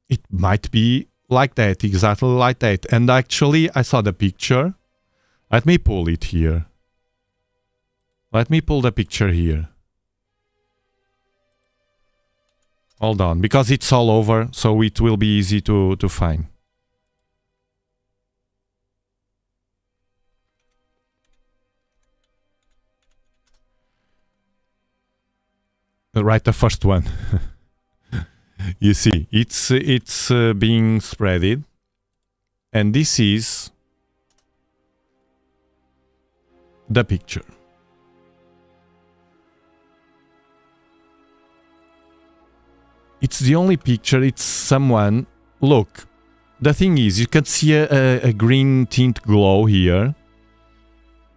It might be like that, exactly like that. And actually, I saw the picture. Let me pull it here. Let me pull the picture here. Hold on, because it's all over, so it will be easy to find. Right, the first one. You see, it's being spreaded, and this is the picture. It's the only picture. It's someone. Look, the thing is, you can see a green tint glow here.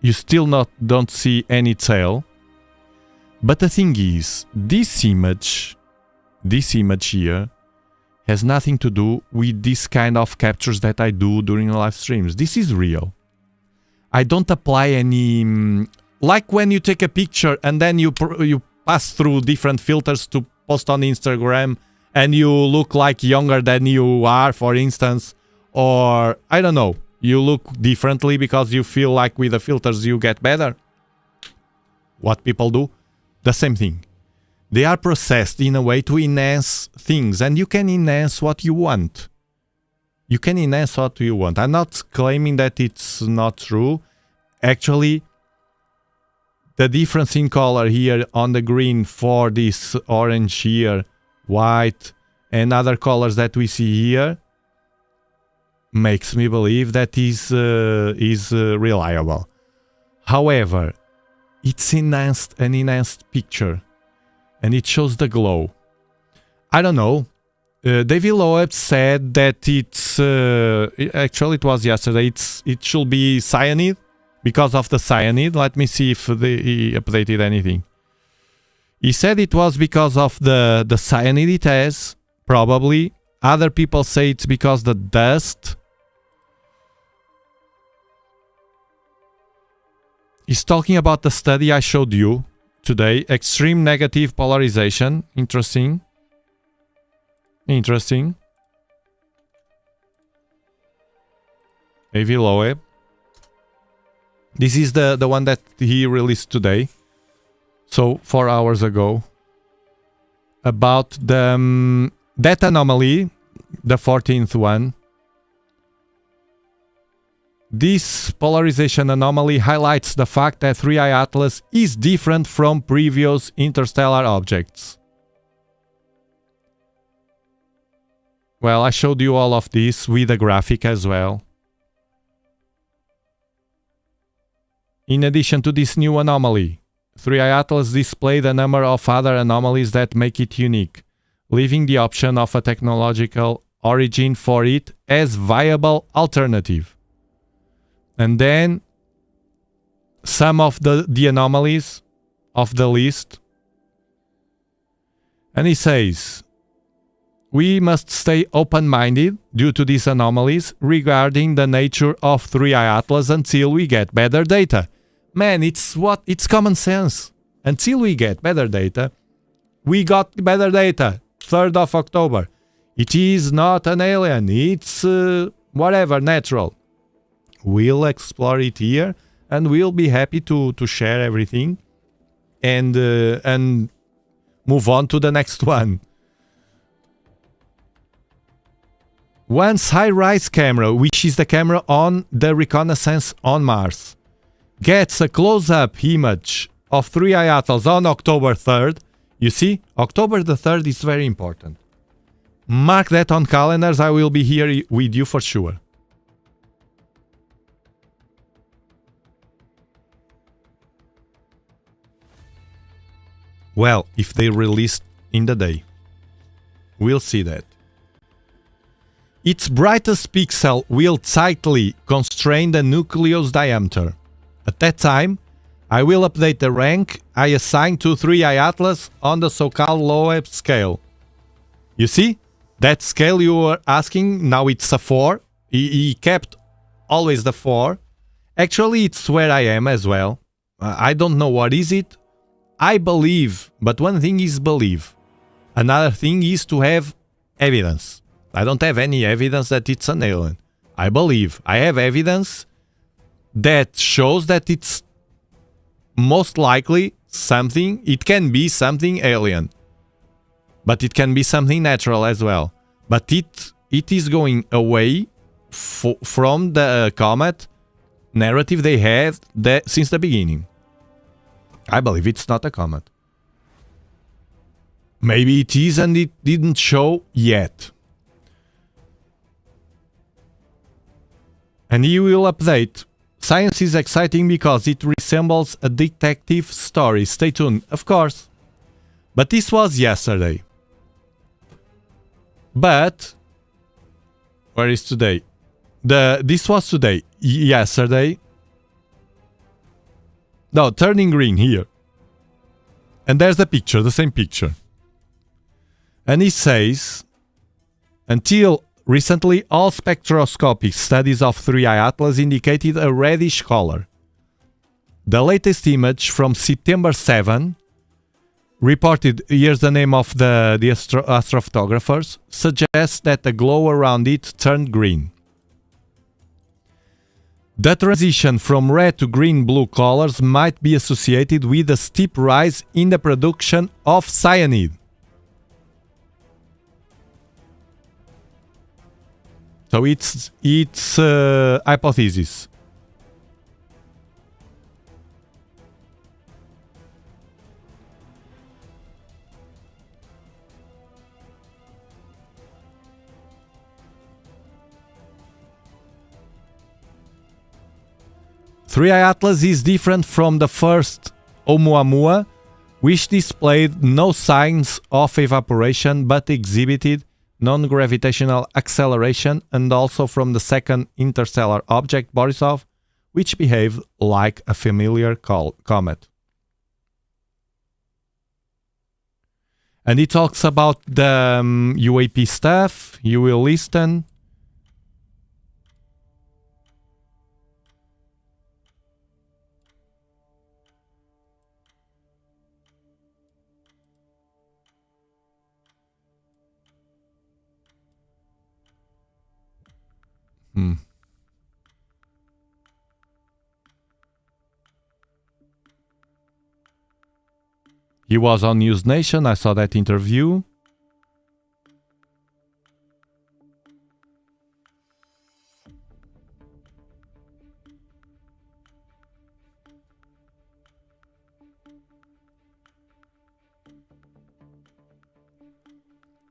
You still don't see any tail. But the thing is, this image here has nothing to do with this kind of captures that I do during live streams. This is real. I don't apply any... like when you take a picture and then you pass through different filters to post on Instagram and you look like younger than you are, for instance, or I don't know, you look differently because you feel like with the filters you get better. What people do? The same thing. They are processed in a way to enhance things, and you can enhance what you want. You can enhance what you want. I'm not claiming that it's not true. Actually, the difference in color here on the green for this orange here, white, and other colors that we see here makes me believe that is reliable. However, it's an enhanced picture, and it shows the glow. I don't know. David Loeb said that it's actually it was yesterday. It should be cyanide because of the cyanide. Let me see if he updated anything. He said it was because of the cyanide it has, probably. Other people say it's because the dust. He's talking about the study I showed you today. Extreme negative polarization. Interesting. Interesting. Avi Loeb. This is the one that he released today. So 4 hours ago. About the that anomaly, the 14th one. This polarization anomaly highlights the fact that 3i Atlas is different from previous interstellar objects. Well, I showed you all of this with a graphic as well. In addition to this new anomaly, 3i Atlas displayed a number of other anomalies that make it unique, leaving the option of a technological origin for it as viable alternative. And then some of the anomalies of the list. And he says, we must stay open-minded due to these anomalies regarding the nature of 3i Atlas until we get better data. Man, it's common sense. Until we get better data, we got better data. 3rd of October. It is not an alien. It's whatever, natural. We'll explore it here, and we'll be happy to share everything, and move on to the next one. Once HiRISE camera, which is the camera on the reconnaissance on Mars, gets a close-up image of 3i Atlas on October 3rd, you see, October the 3rd is very important. Mark that on calendars. I will be here with you for sure. Well, if they released in the day, we'll see that. Its brightest pixel will tightly constrain the nucleus diameter. At that time, I will update the rank I assign to 3i Atlas on the so-called Loeb scale. You see? That scale you were asking, now it's a 4. He kept always the 4. Actually, it's where I am as well. I don't know what is it. I believe, but one thing is believe. Another thing is to have evidence. I don't have any evidence that it's an alien. I believe. I have evidence that shows that it's most likely something. It can be something alien. But it can be something natural as well. But it is going away from the comet narrative they had since the beginning. I believe it's not a comet. Maybe it is and it didn't show yet. And he will update. Science is exciting because it resembles a detective story. Stay tuned, of course. But this was yesterday. But where is today? This was today. Yesterday. No, turning green here. And there's the picture, the same picture. And he says, Until recently, all spectroscopic studies of 3i Atlas indicated a reddish color. The latest image from September 7, reported, here's the name of the astrophotographers, suggests that the glow around it turned green. The transition from red to green-blue colors might be associated with a steep rise in the production of cyanide. So it's hypothesis. Three Atlas is different from the first Oumuamua, which displayed no signs of evaporation but exhibited non-gravitational acceleration, and also from the second interstellar object Borisov, which behaved like a familiar comet. And it talks about the UAP stuff. You will listen. He was on News Nation. I saw that interview.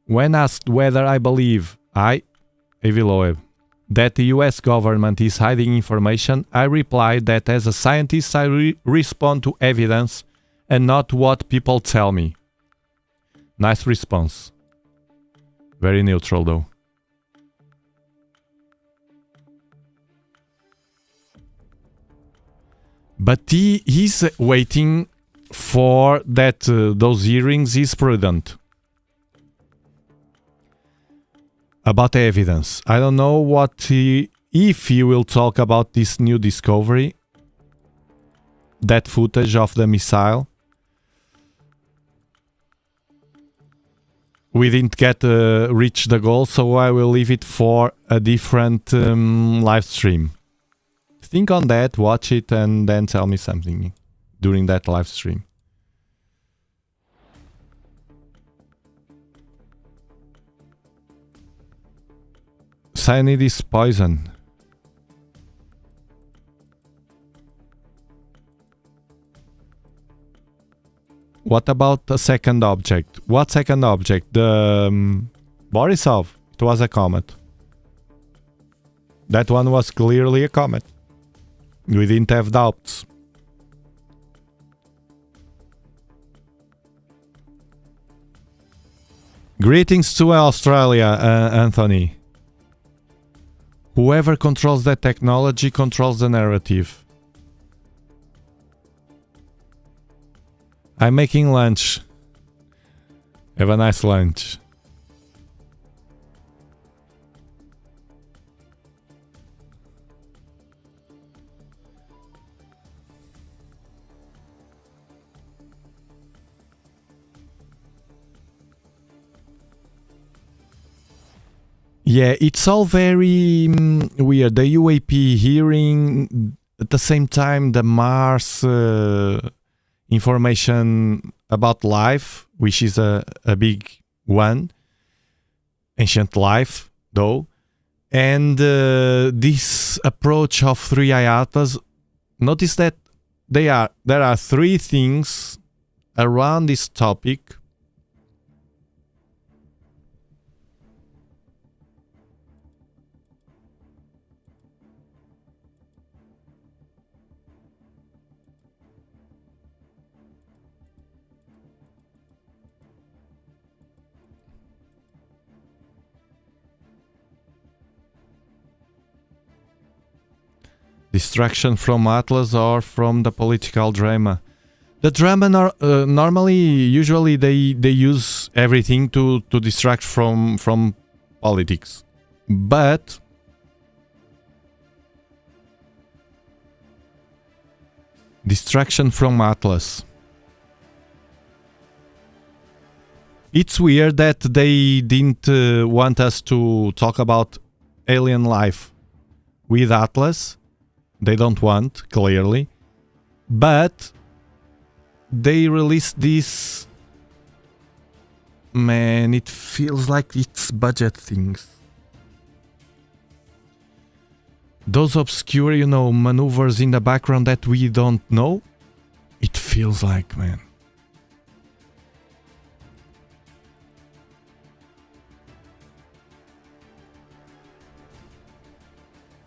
When asked whether I believe Eviloev, that the US government is hiding information, I replied that as a scientist I respond to evidence and not what people tell me. Nice response. Very neutral though. But he's waiting for that those hearings is prudent. About the evidence. I don't know if he will talk about this new discovery. That footage of the missile. We didn't get reach the goal, so I will leave it for a different live stream. Think on that, watch it, and then tell me something during that live stream. Cyanide is poison. What about the second object? What second object? The Borisov. It was a comet. That one was clearly a comet. We didn't have doubts. Greetings to Australia, Anthony. Whoever controls that technology controls the narrative. I'm making lunch. Have a nice lunch. Yeah, it's all very weird. The UAP hearing, at the same time, the Mars information about life, which is a big one. Ancient life, though. And this approach of 3i Atlas, notice that there are three things around this topic. Distraction from Atlas or from the political drama. The drama normally, usually they use everything to distract from geopolitics. But distraction from Atlas. It's weird that they didn't want us to talk about alien life with Atlas. They don't want, clearly. But they released this. Man, it feels like it's budget things. Those obscure, maneuvers in the background that we don't know. It feels like, man.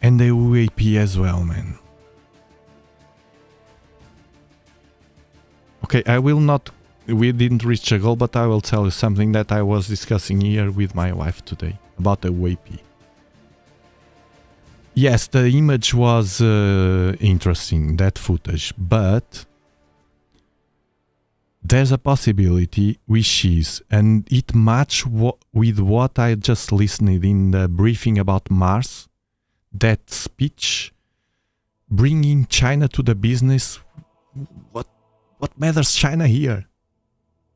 And the UAP as well, man. Okay, I will not... We didn't reach a goal, but I will tell you something that I was discussing here with my wife today about the UAP. Yes, the image was interesting, that footage, but there's a possibility which is, and it matches with what I just listened in the briefing about Mars, that speech, bringing China to the business. What matters China here?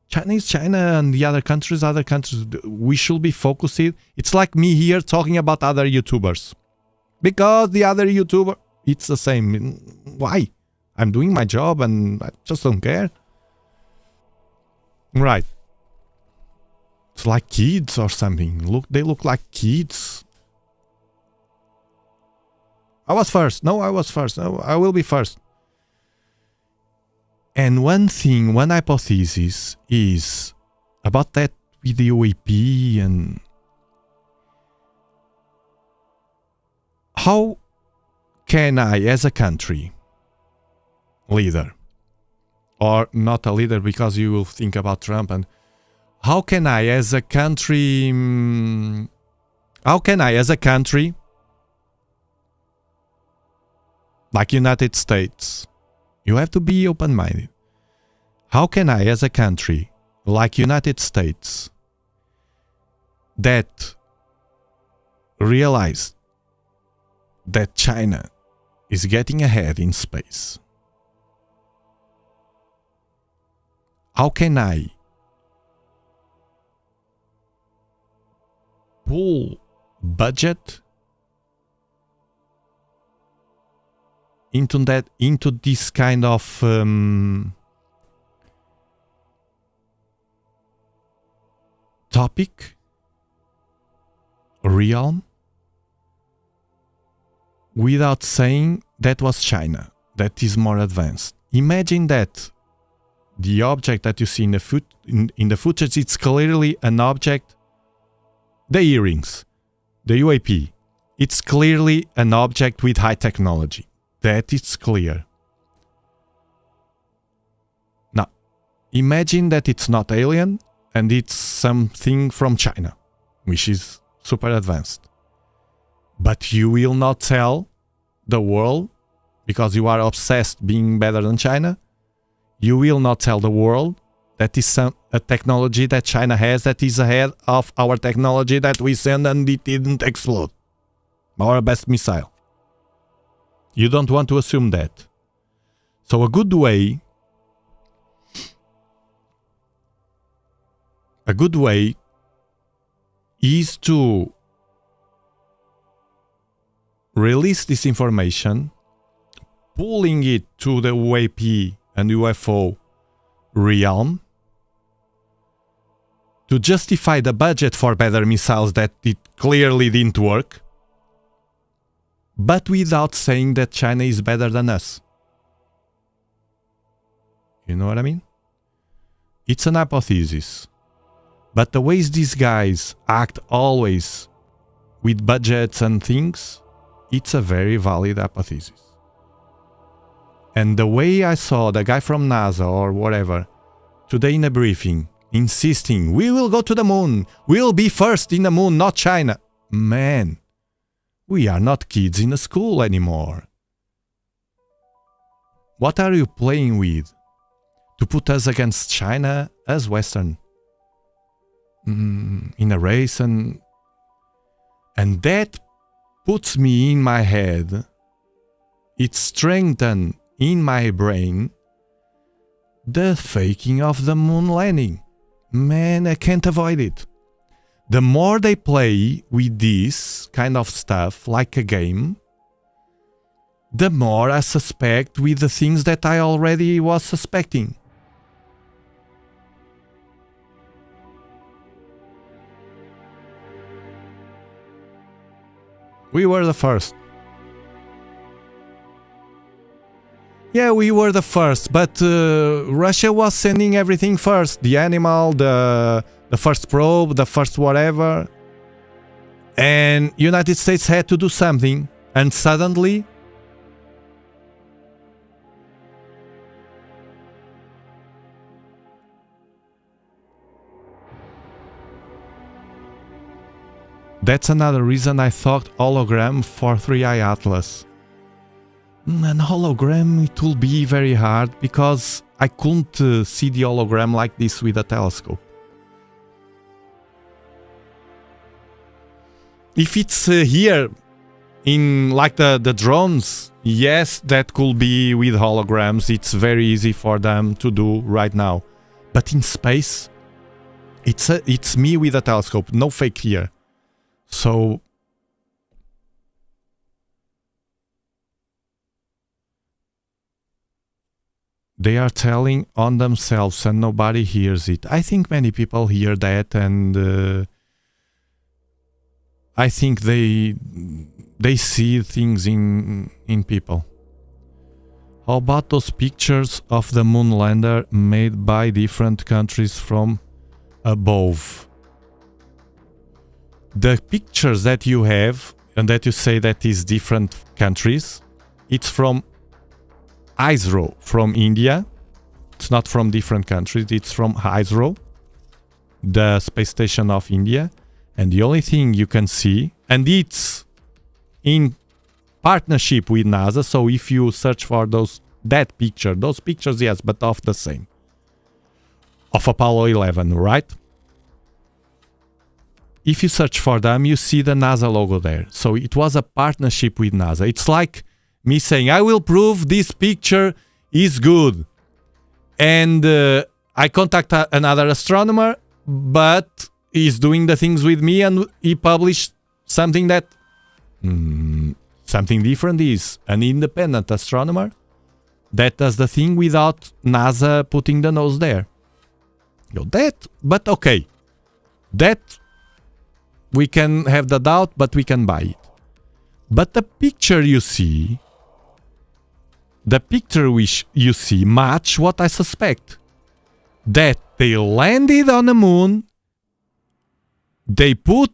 China is China, and the other countries. We should be focused. It's like me here talking about other YouTubers. Because the other YouTuber, it's the same. Why? I'm doing my job and I just don't care. Right. It's like kids or something. Look, they look like kids. I was first. No, I was first. No, I will be first. And one hypothesis is about that with the UAP and how can I, as a country leader, or not a leader because you will think about Trump, and how can I, as a country, like United States, you have to be open-minded. How can I, as a country, like United States, that realize that China is getting ahead in space, how can I pull budget into this kind of topic, realm, without saying that was China, that is more advanced? Imagine that the object that you see in the footage, it's clearly an object. The earrings, the UAP, it's clearly an object with high technology. That is clear. Now, imagine that it's not alien and it's something from China, which is super advanced. But you will not tell the world, because you are obsessed being better than China, you will not tell the world that is a technology that China has that is ahead of our technology that we send and it didn't explode. Our best missile. You don't want to assume that. So a good way is to release this information, pulling it to the UAP and UFO realm to justify the budget for better missiles that it clearly didn't work, but without saying that China is better than us. You know what I mean? It's an hypothesis. But the ways these guys act always with budgets and things, it's a very valid hypothesis. And the way I saw the guy from NASA or whatever today in a briefing insisting, we will go to the moon, we'll be first in the moon, not China. Man, we are not kids in a school anymore. What are you playing with to put us against China as Western? In a race, and And that puts me in my head, it strengthens in my brain the faking of the moon landing. Man, I can't avoid it. The more they play with this kind of stuff, like a game, the more I suspect with the things that I already was suspecting. We were the first. Yeah, we were the first, but Russia was sending everything first. The animal, the first probe, the first whatever. And United States had to do something. And suddenly... That's another reason I thought hologram for 3i Atlas. An hologram, it will be very hard because I couldn't see the hologram like this with a telescope. If it's here, in like the drones, yes, that could be with holograms. It's very easy for them to do right now. But in space, it's me with a telescope, no fake here. So they are telling on themselves and nobody hears it. I think many people hear that, and I think they see things in people. How about those pictures of the moon lander made by different countries from above? The pictures that you have and that you say that is different countries, it's from ISRO from India. It's not from different countries, it's from ISRO, the space station of India. And the only thing you can see, and it's in partnership with NASA, so if you search for those pictures, yes, but of the same. Of Apollo 11, right? If you search for them, you see the NASA logo there. So it was a partnership with NASA. It's like me saying, I will prove this picture is good. And I contact another astronomer, but he's doing the things with me, and he published something that... something different is an independent astronomer that does the thing without NASA putting the nose there. But okay. That... we can have the doubt, but we can buy it. But the picture you see, match what I suspect. That they landed on the moon, they put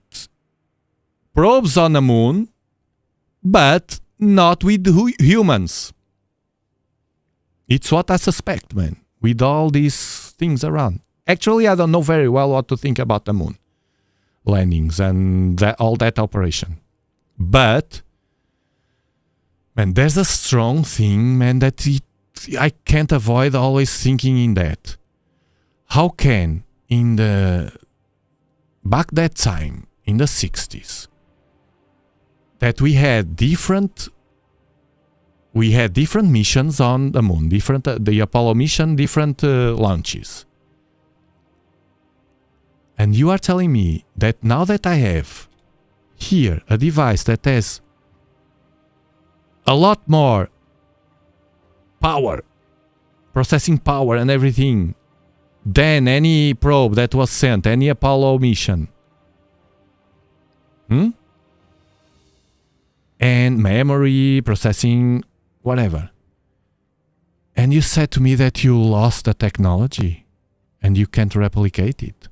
probes on the moon, but not with humans. It's what I suspect, man, with all these things around. Actually, I don't know very well what to think about the moon landings and all that operation. But, man, there's a strong thing, man, that I can't avoid always thinking in that. How can, back that time, in the 60s, that we had different missions on the moon, the Apollo mission, different launches. And you are telling me that now that I have here a device that has a lot more power, processing power and everything, than any probe that was sent, any Apollo mission. And memory, processing, whatever. And you said to me that you lost the technology and you can't replicate it.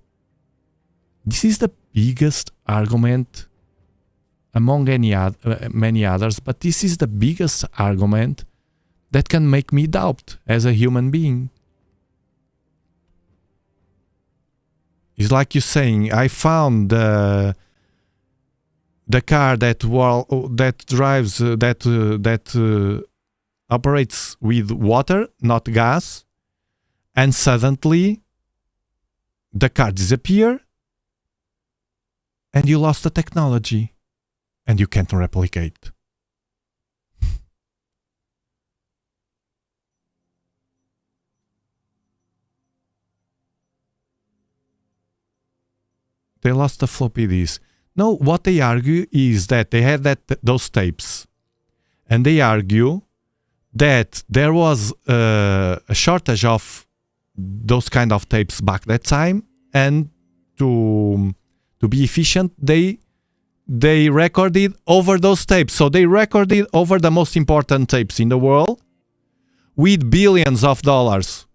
This is the biggest argument among many others, but this is the biggest argument that can make me doubt as a human being. It's like you saying, I found the car that operates with water, not gas, and suddenly the car disappeared and you lost the technology. and you can't replicate. They lost the floppy disk. No, what they argue is that they had those tapes, and they argue that there was a shortage of those kind of tapes back that time, and to be efficient, they recorded over those tapes. So they recorded over the most important tapes in the world with billions of dollars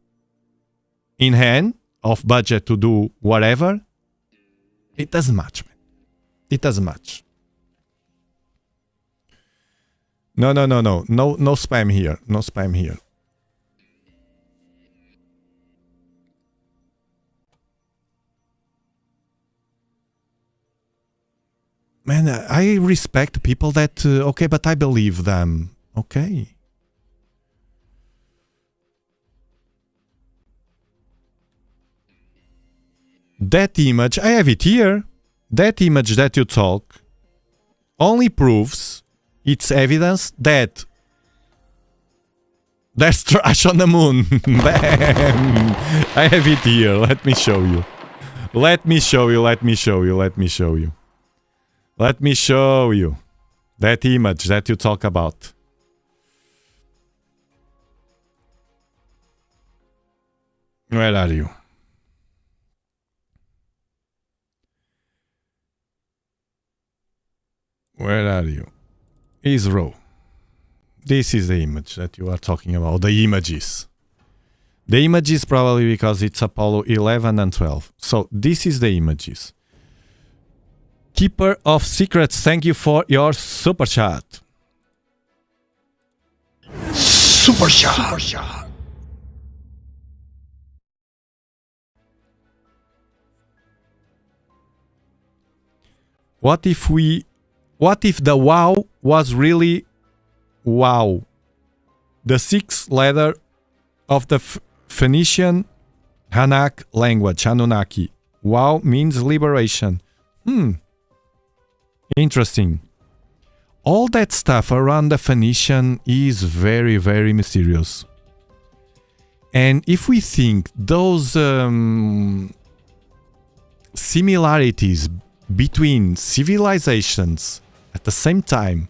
in hand of budget to do whatever. It doesn't match, man. It doesn't match. No spam here. No spam here. Man, I respect people that, okay, but I believe them. Okay. That image, I have it here. That image that you talk only proves, it's evidence that there's trash on the moon. Bam! I have it here. Let me show you. Let me show you. Let me show you. Let me show you. Let me show you that image that you talk about. Where are you? Where are you? Israel. This is the image that you are talking about. The images. The images probably because it's Apollo 11 and 12. So this is the images. Keeper of Secrets, thank you for your super chat. Super shot. What if the wow was really wow? The sixth letter of the Phoenician Hanak language, Anunnaki. Wow means liberation. Interesting. All that stuff around the Phoenician is very, very mysterious. And if we think those similarities between civilizations at the same time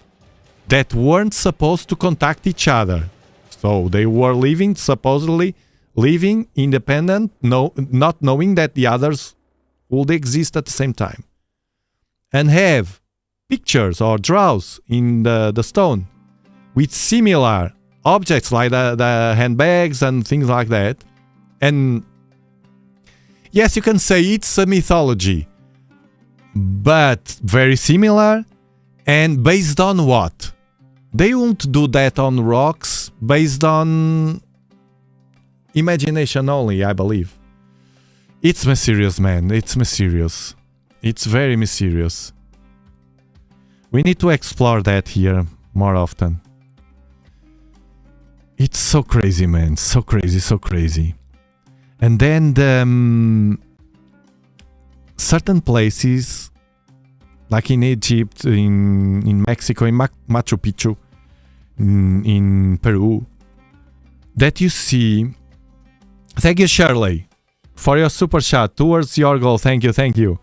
that weren't supposed to contact each other, so they were supposedly living independent, not knowing that the others would exist at the same time, and have pictures or draws in the stone with similar objects like the handbags and things like that. And yes, you can say it's a mythology, but very similar. And based on what? They won't do that on rocks, based on imagination only, I believe. It's mysterious, man. It's mysterious. It's very mysterious. We need to explore that here more often. It's so crazy, man. So crazy, so crazy. And then the certain places, like in Egypt, in Mexico, in Machu Picchu, in Peru, that you see. Thank you, Shirley, for your super chat towards your goal. Thank you, thank you.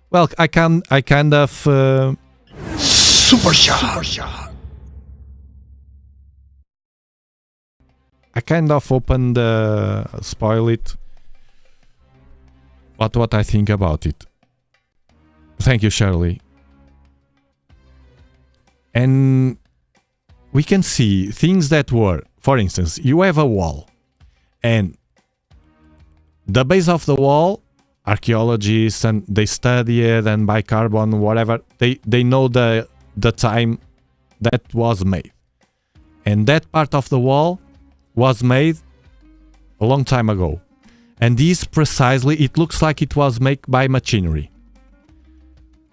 Well, I kind of super shot. I kind of opened, spoil it. What I think about it. Thank you, Shirley. And we can see things that were, for instance, you have a wall, and the base of the wall, archaeologists, and they study it, and by carbon, whatever, they know the time that was made. And that part of the wall was made a long time ago. And this precisely, it looks like it was made by machinery.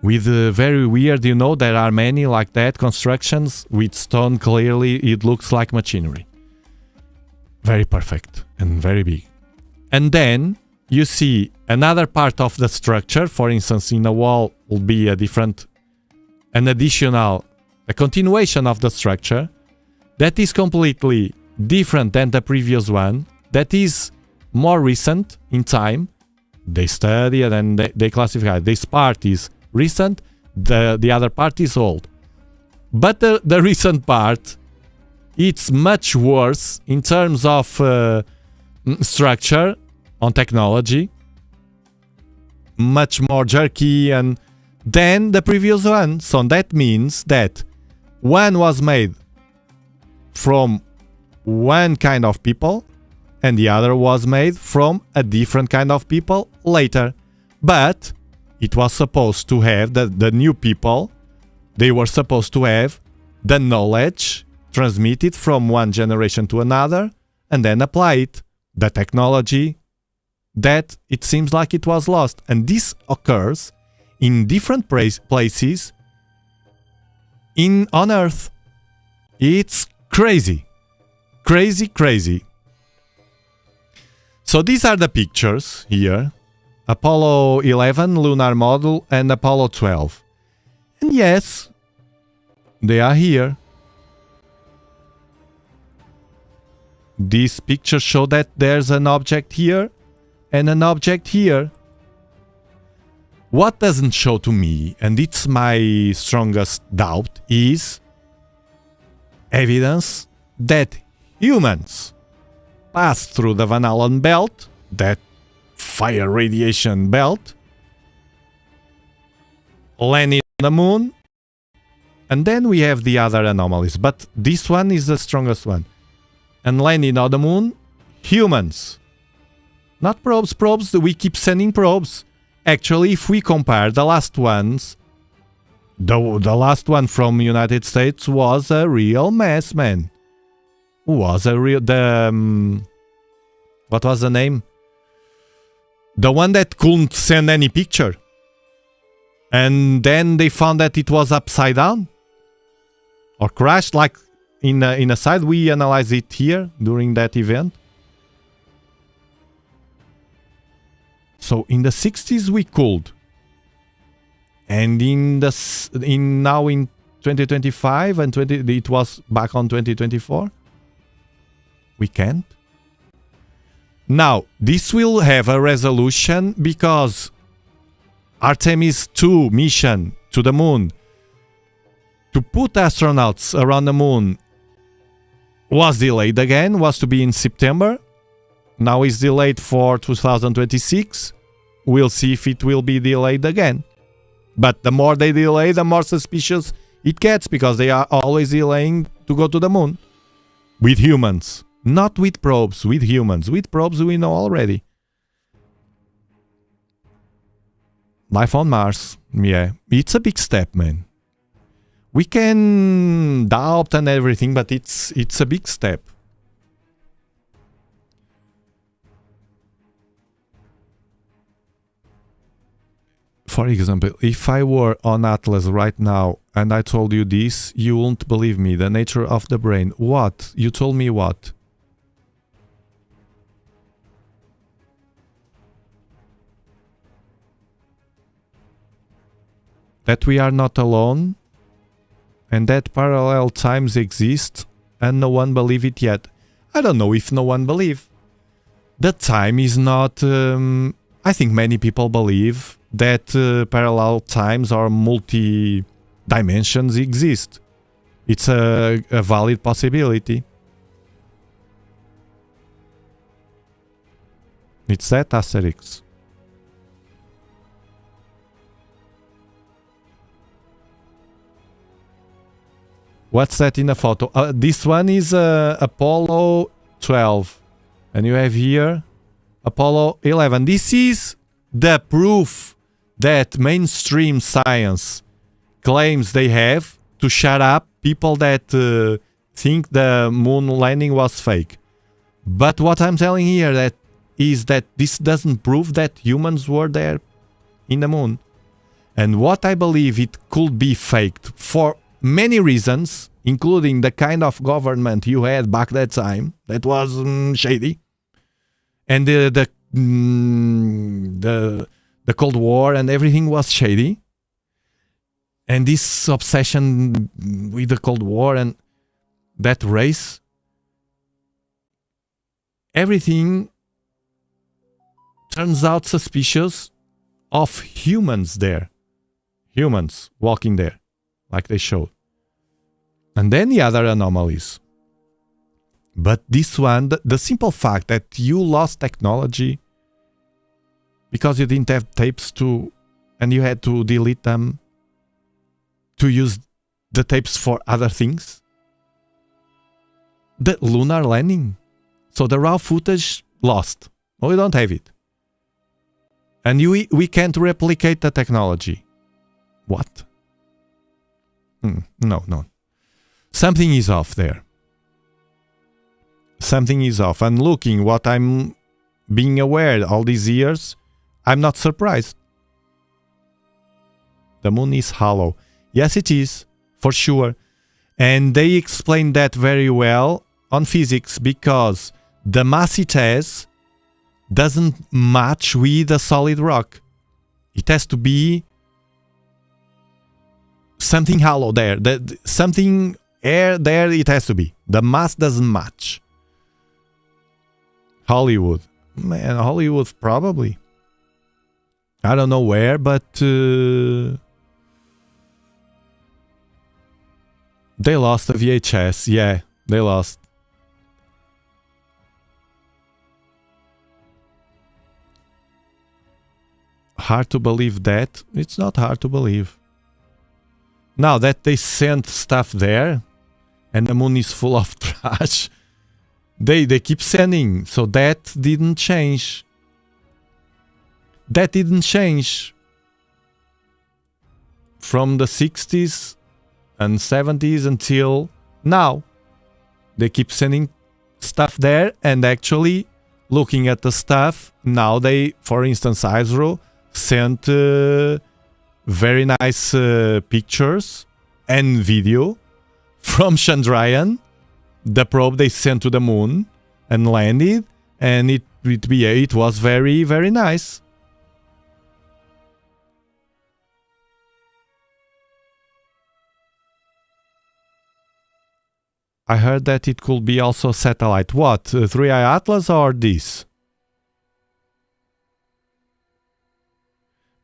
With very weird, there are many like that constructions with stone. Clearly, it looks like machinery. Very perfect and very big. And then you see another part of the structure. For instance, in a wall will be a different a continuation of the structure that is completely different than the previous one, that is more recent in time. They study and then they classify. This part is recent, the other part is old. But the recent part, it's much worse in terms of structure on technology, much more jerky and than the previous one. So that means that one was made from one kind of people and the other was made from a different kind of people later. But it was supposed to have the new people, they were supposed to have the knowledge transmitted from one generation to another and then apply it, the technology that it seems like it was lost. And this occurs in different places on Earth. It's crazy. Crazy. So these are the pictures here. Apollo 11 lunar module and Apollo 12. And yes, they are here. These pictures show that there's an object here and an object here. What doesn't show to me, and it's my strongest doubt, is evidence that humans passed through the Van Allen belt, that fire radiation belt, landed on the moon, and then we have the other anomalies. But this one is the strongest one. And landing on the moon, humans. Not probes. Probes, we keep sending probes. Actually, if we compare the last ones, the last one from United States was a real mess, man. Was a real... what was the name? The one that couldn't send any picture. And then they found that it was upside down. Or crashed, like in a side. We analyzed it here during that event. So in the 60s we could. And now in 2025 and it was back on 2024. We can't. Now, this will have a resolution because Artemis 2 mission to the moon to put astronauts around the moon was delayed again, was to be in September. Now it's delayed for 2026. We'll see if it will be delayed again. But the more they delay, the more suspicious it gets, because they are always delaying to go to the moon. With humans. Not with probes, with humans. With probes we know already. Life on Mars. Yeah, it's a big step, man. We can doubt and everything, but it's a big step. For example, if I were on Atlas right now and I told you this, you won't believe me. The nature of the brain. What? You told me what? That we are not alone and that parallel times exist and no one believe it yet. I don't know if no one believe. The time is not... I think many people believe that parallel times or multi-dimensions exist. It's a valid possibility. It's that, Asterix. What's that in a photo? This one is Apollo 12. And you have here Apollo 11. This is the proof that mainstream science claims they have to shut up people that think the moon landing was fake. But what I'm telling here is that this doesn't prove that humans were there in the moon. And what I believe it could be faked for many reasons, including the kind of government you had back that time that was shady, and the Cold War and everything was shady. And this obsession with the Cold War and that race, everything turns out suspicious of humans there. Humans walking there, like they showed. And then the other anomalies. But this one, the simple fact that you lost technology because you didn't have tapes and you had to delete them to use the tapes for other things. The lunar landing. So the raw footage lost. We don't have it. And we can't replicate the technology. What? No. Something is off there. Something is off. And looking what I'm being aware all these years, I'm not surprised. The moon is hollow. Yes, it is, for sure. And they explain that very well on physics because the mass it has doesn't match with a solid rock. It has to be something hollow there. Something air there it has to be. The mass doesn't match. Hollywood. Man, Hollywood probably. I don't know where, but they lost the VHS. Yeah, they lost. Hard to believe that. It's not hard to believe. Now that they sent stuff there and the moon is full of trash, they keep sending. So that didn't change. That didn't change from the 60s and 70s until now. They keep sending stuff there, and actually looking at the stuff now, they, for instance, ISRO sent very nice pictures and video from Chandrayaan, the probe they sent to the moon and landed, and it was very, very nice. I heard that it could be also satellite. What? 3i Atlas or this?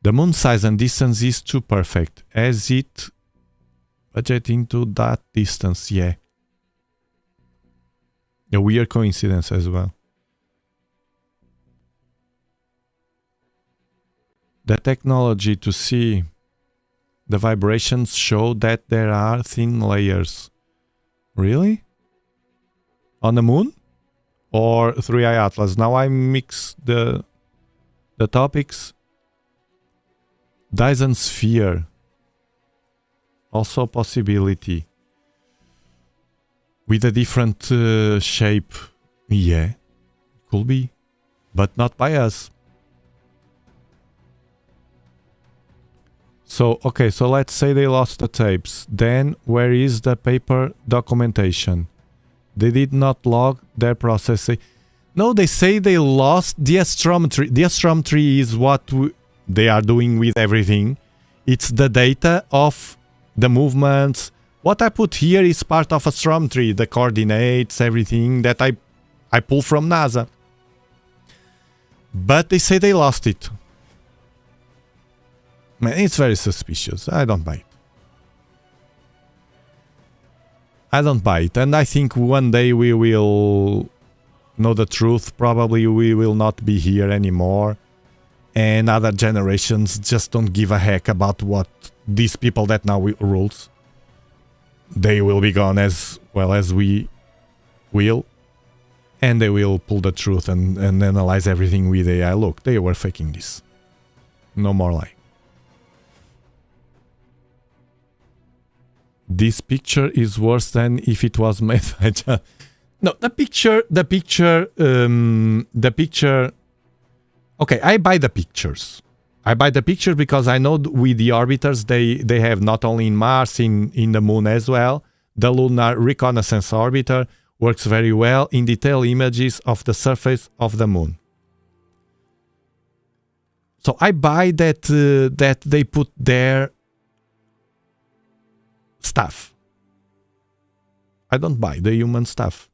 The moon size and distance is too perfect. As it budgeting to that distance, yeah. A weird coincidence as well. The technology to see the vibrations show that there are thin layers. Really? On the moon? Or 3i Atlas? Now I mix the topics. Dyson sphere. Also a possibility. With a different shape. Yeah. Could be. But not by us. So, okay, so let's say they lost the tapes. Then, where is the paper documentation? They did not log their processing. No, they say they lost the astrometry. The astrometry is what they are doing with everything. It's the data of the movements. What I put here is part of astrometry, the coordinates, everything that I pull from NASA. But they say they lost it. Man, it's very suspicious. I don't buy it. I don't buy it. And I think one day we will know the truth. Probably we will not be here anymore. And other generations just don't give a heck about what these people that now rules. They will be gone as well as we will. And they will pull the truth and analyze everything with AI. Look, they were faking this. No more lie. This picture is worse than if it was made by no, the picture. Okay, I buy the pictures. I buy the picture because I know with the orbiters they have not only in Mars, in the moon as well. The Lunar Reconnaissance Orbiter works very well in detailed images of the surface of the moon. So I buy that that they put there stuff. I don't buy the human stuff.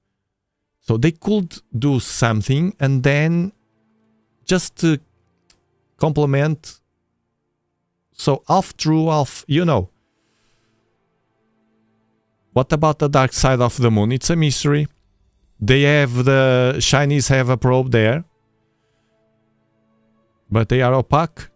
So they could do something and then just to complement. So half true, half, you know. What about the dark side of the moon? It's a mystery. The Chinese have a probe there. But they are opaque.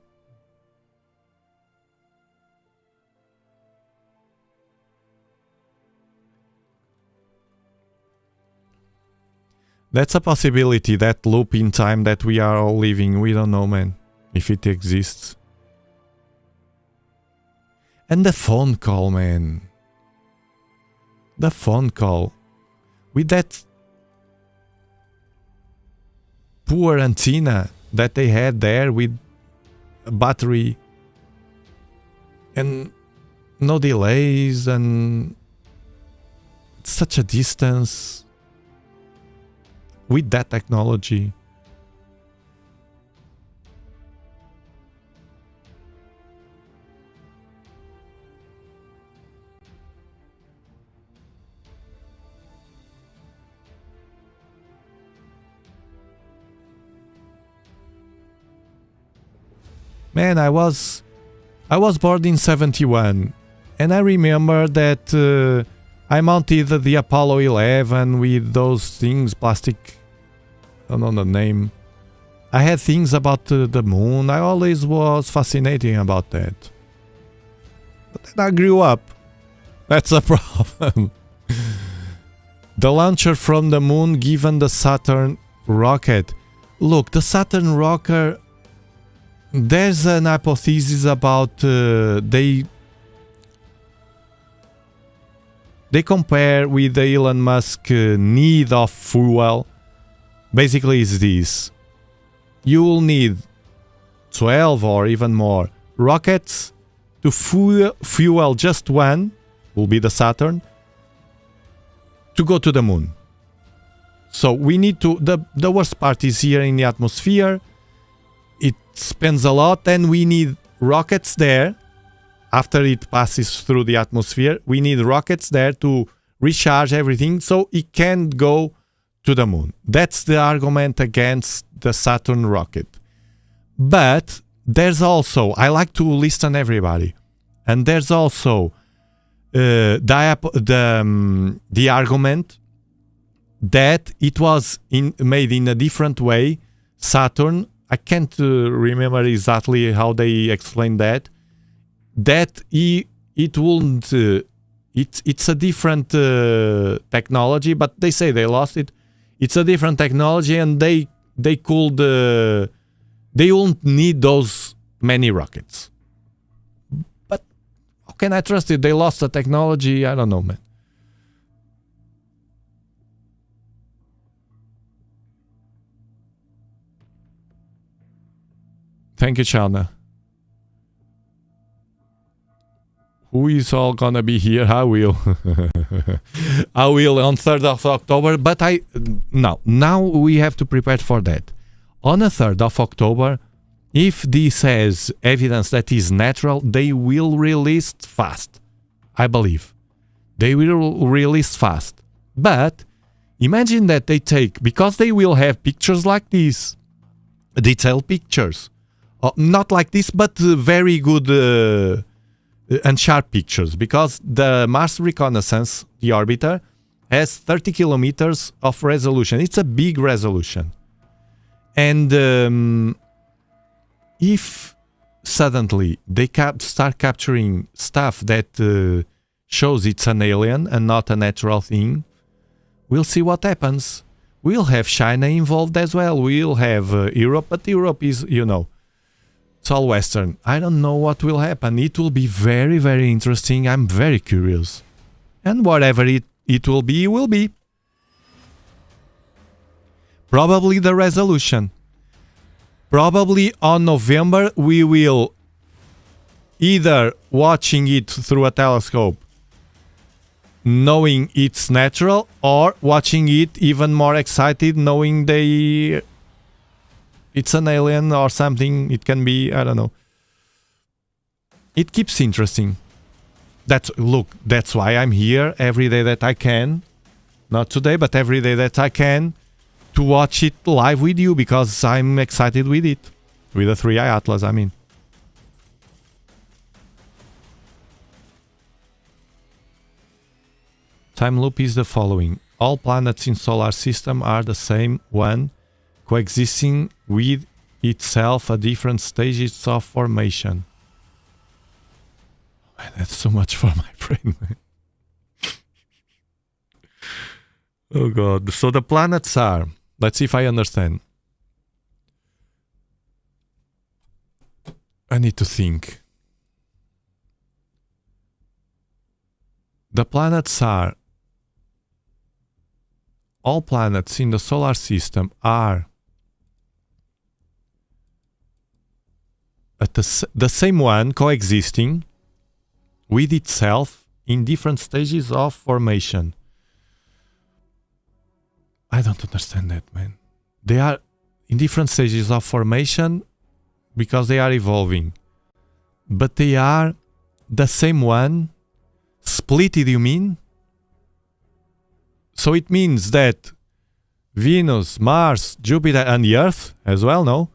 That's a possibility, that loop in time that we are all living. We don't know, man, if it exists. And the phone call, man. The phone call. With that poor antenna that they had there with a battery and no delays and such a distance with that technology. Man, I was born in 71 and I remember that I mounted the Apollo 11 with those things, plastic, I don't know the name. I had things about the moon. I always was fascinating about that. But then I grew up. That's a problem. The launcher from the moon given the Saturn rocket. Look, the Saturn rocket, there's an hypothesis about they compare with the Elon Musk need of fuel. Basically, it's this. You will need 12 or even more rockets to fuel just one, will be the Saturn, to go to the moon. So we need to, the worst part is here in the atmosphere. It spends a lot and we need rockets there. After it passes through the atmosphere, we need rockets there to recharge everything so it can go to the moon. That's the argument against the Saturn rocket. But there's also, I like to listen everybody, and there's also the argument that it was made in a different way. Saturn, I can't remember exactly how they explained that. That it won't. It's a different technology, but they say they lost it. It's a different technology, and they could they won't need those many rockets. But how can I trust it? They lost the technology. I don't know, man. Thank you, Chana. Who is all gonna be here? I will. I will on 3rd of October, but now we have to prepare for that. On the 3rd of October, if this has evidence that is natural, they will release fast. I believe. They will release fast. But imagine that they take, because they will have pictures like this, detailed pictures. Not like this, but very good and sharp pictures, because the Mars Reconnaissance, the orbiter, has 30 kilometers of resolution. It's a big resolution. And if suddenly they start capturing stuff that shows it's an alien and not a natural thing, we'll see what happens. We'll have China involved as well. We'll have Europe, but Europe is, it's all Western. I don't know what will happen. It will be very, very interesting. I'm very curious. And whatever it will be, will be. Probably the resolution. Probably on November, we will either watching it through a telescope, knowing it's natural, or watching it even more excited, knowing it's an alien or something. It can be, I don't know. It keeps interesting. That's why I'm here every day that I can. Not today, but every day that I can to watch it live with you, because I'm excited with it. With the 3i Atlas, I mean. Time loop is the following. All planets in solar system are the same one, coexisting with itself at different stages of formation. Man, that's so much for my brain, man. Oh god. So the planets are... Let's see if I understand. I need to think. The planets are... All planets in the solar system are at the same one coexisting with itself in different stages of formation. I don't understand that, man. They are in different stages of formation because they are evolving. But they are the same one. Splitted, you mean? So it means that Venus, Mars, Jupiter and the Earth as well, no?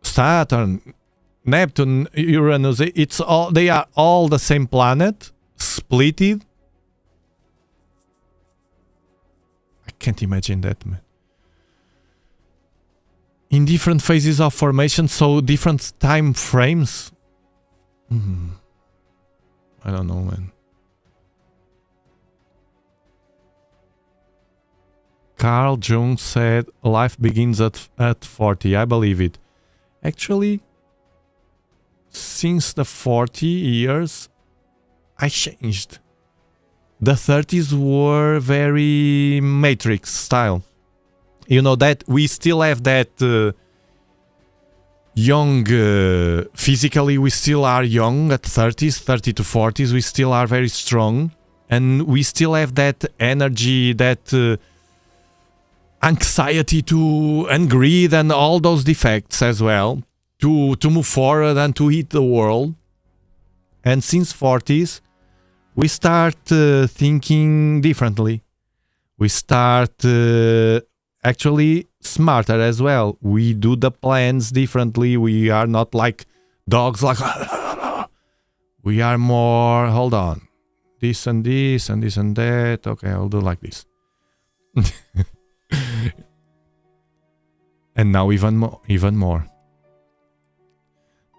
Saturn, Neptune, Uranus, they are all the same planet, splitted. I can't imagine that, man. In different phases of formation, so different time frames. I don't know, man. Carl Jung said life begins at 40. I believe it. Actually, since the 40 years, I changed. The 30s were very Matrix style. You know that we still have that young, physically we still are young at 30s, 30 to 40s, we still are very strong. And we still have that energy, that anxiety to and greed and all those defects as well to move forward and to hit the world. And since 40s, we start thinking differently. We start actually smarter as well. We do the plans differently. We are not like dogs, like we are more, hold on, this and this and this and that. Okay, I'll do like this. And now even more.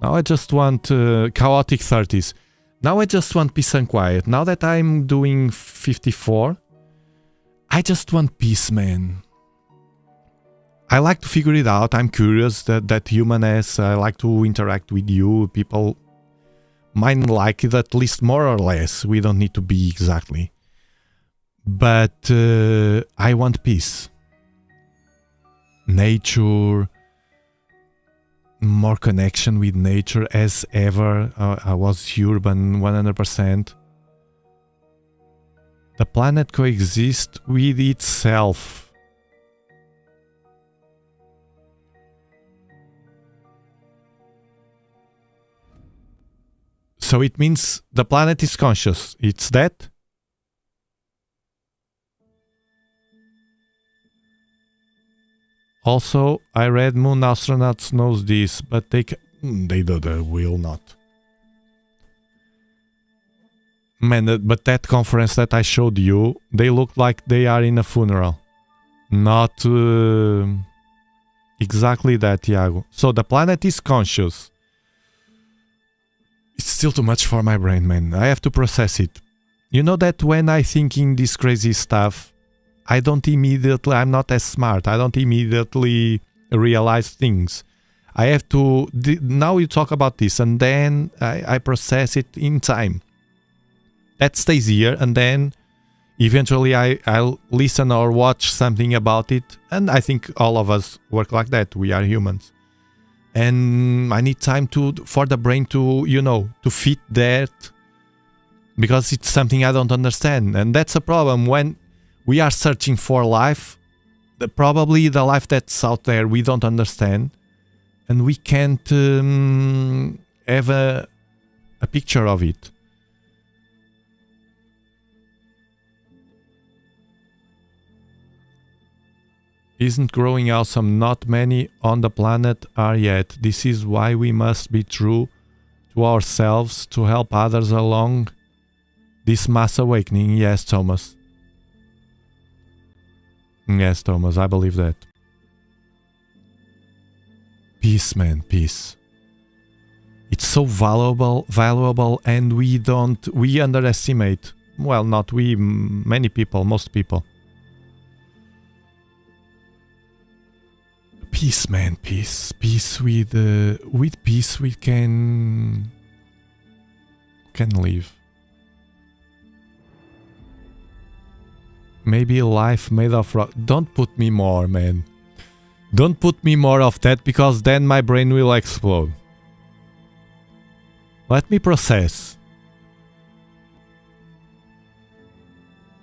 Now I just want chaotic 30s. Now I just want peace and quiet. Now that I'm doing 54, I just want peace, man. I like to figure it out. I'm curious, that humanness. I like to interact with you. People might like it at least more or less. We don't need to be exactly. But I want peace. Nature, more connection with nature as ever. I was urban 100%. The planet coexists with itself. So it means the planet is conscious. It's that? Also, I read moon astronauts knows this, but they will not. Man, but that conference that I showed you, they look like they are in a funeral. Not exactly that, Iago. So the planet is conscious. It's still too much for my brain, man. I have to process it. You know that when I think in this crazy stuff, I'm not as smart. I don't immediately realize things. I have to, now you talk about this, and then I process it in time. That stays here, and then eventually I'll listen or watch something about it, and I think all of us work like that. We are humans. And I need time for the brain to, to fit that, because it's something I don't understand. And that's a problem when we are searching for life, probably the life that's out there we don't understand, and we can't have a picture of it. Isn't growing awesome? Not many on the planet are yet. This is why we must be true to ourselves to help others along this mass awakening. Yes, Thomas. Yes, Thomas, I believe that. Peace, man, peace. It's so valuable, and we underestimate. Well, not we, many people, most people. Peace, man, peace. Peace with peace we can live. Maybe a life made of rock. Don't put me more, man. Don't put me more of that, because then my brain will explode. Let me process.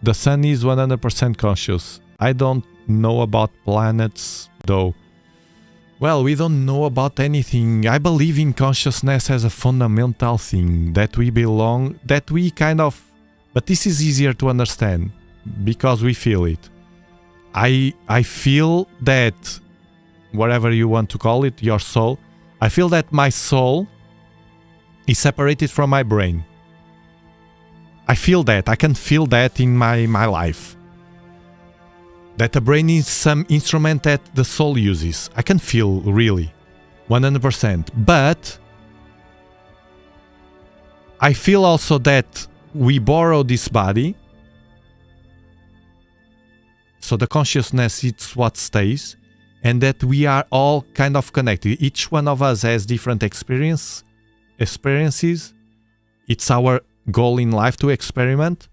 The sun is 100% conscious. I don't know about planets, though. Well, we don't know about anything. I believe in consciousness as a fundamental thing, that we belong, that we kind of... But this is easier to understand, because we feel it. I feel that, whatever you want to call it, your soul, I feel that my soul is separated from my brain. I feel that. I can feel that in my life. That the brain is some instrument that the soul uses. I can feel, really, 100%. But I feel also that we borrow this body, so the consciousness is what stays, and that we are all kind of connected. Each one of us has different experiences. It's our goal in life to experiment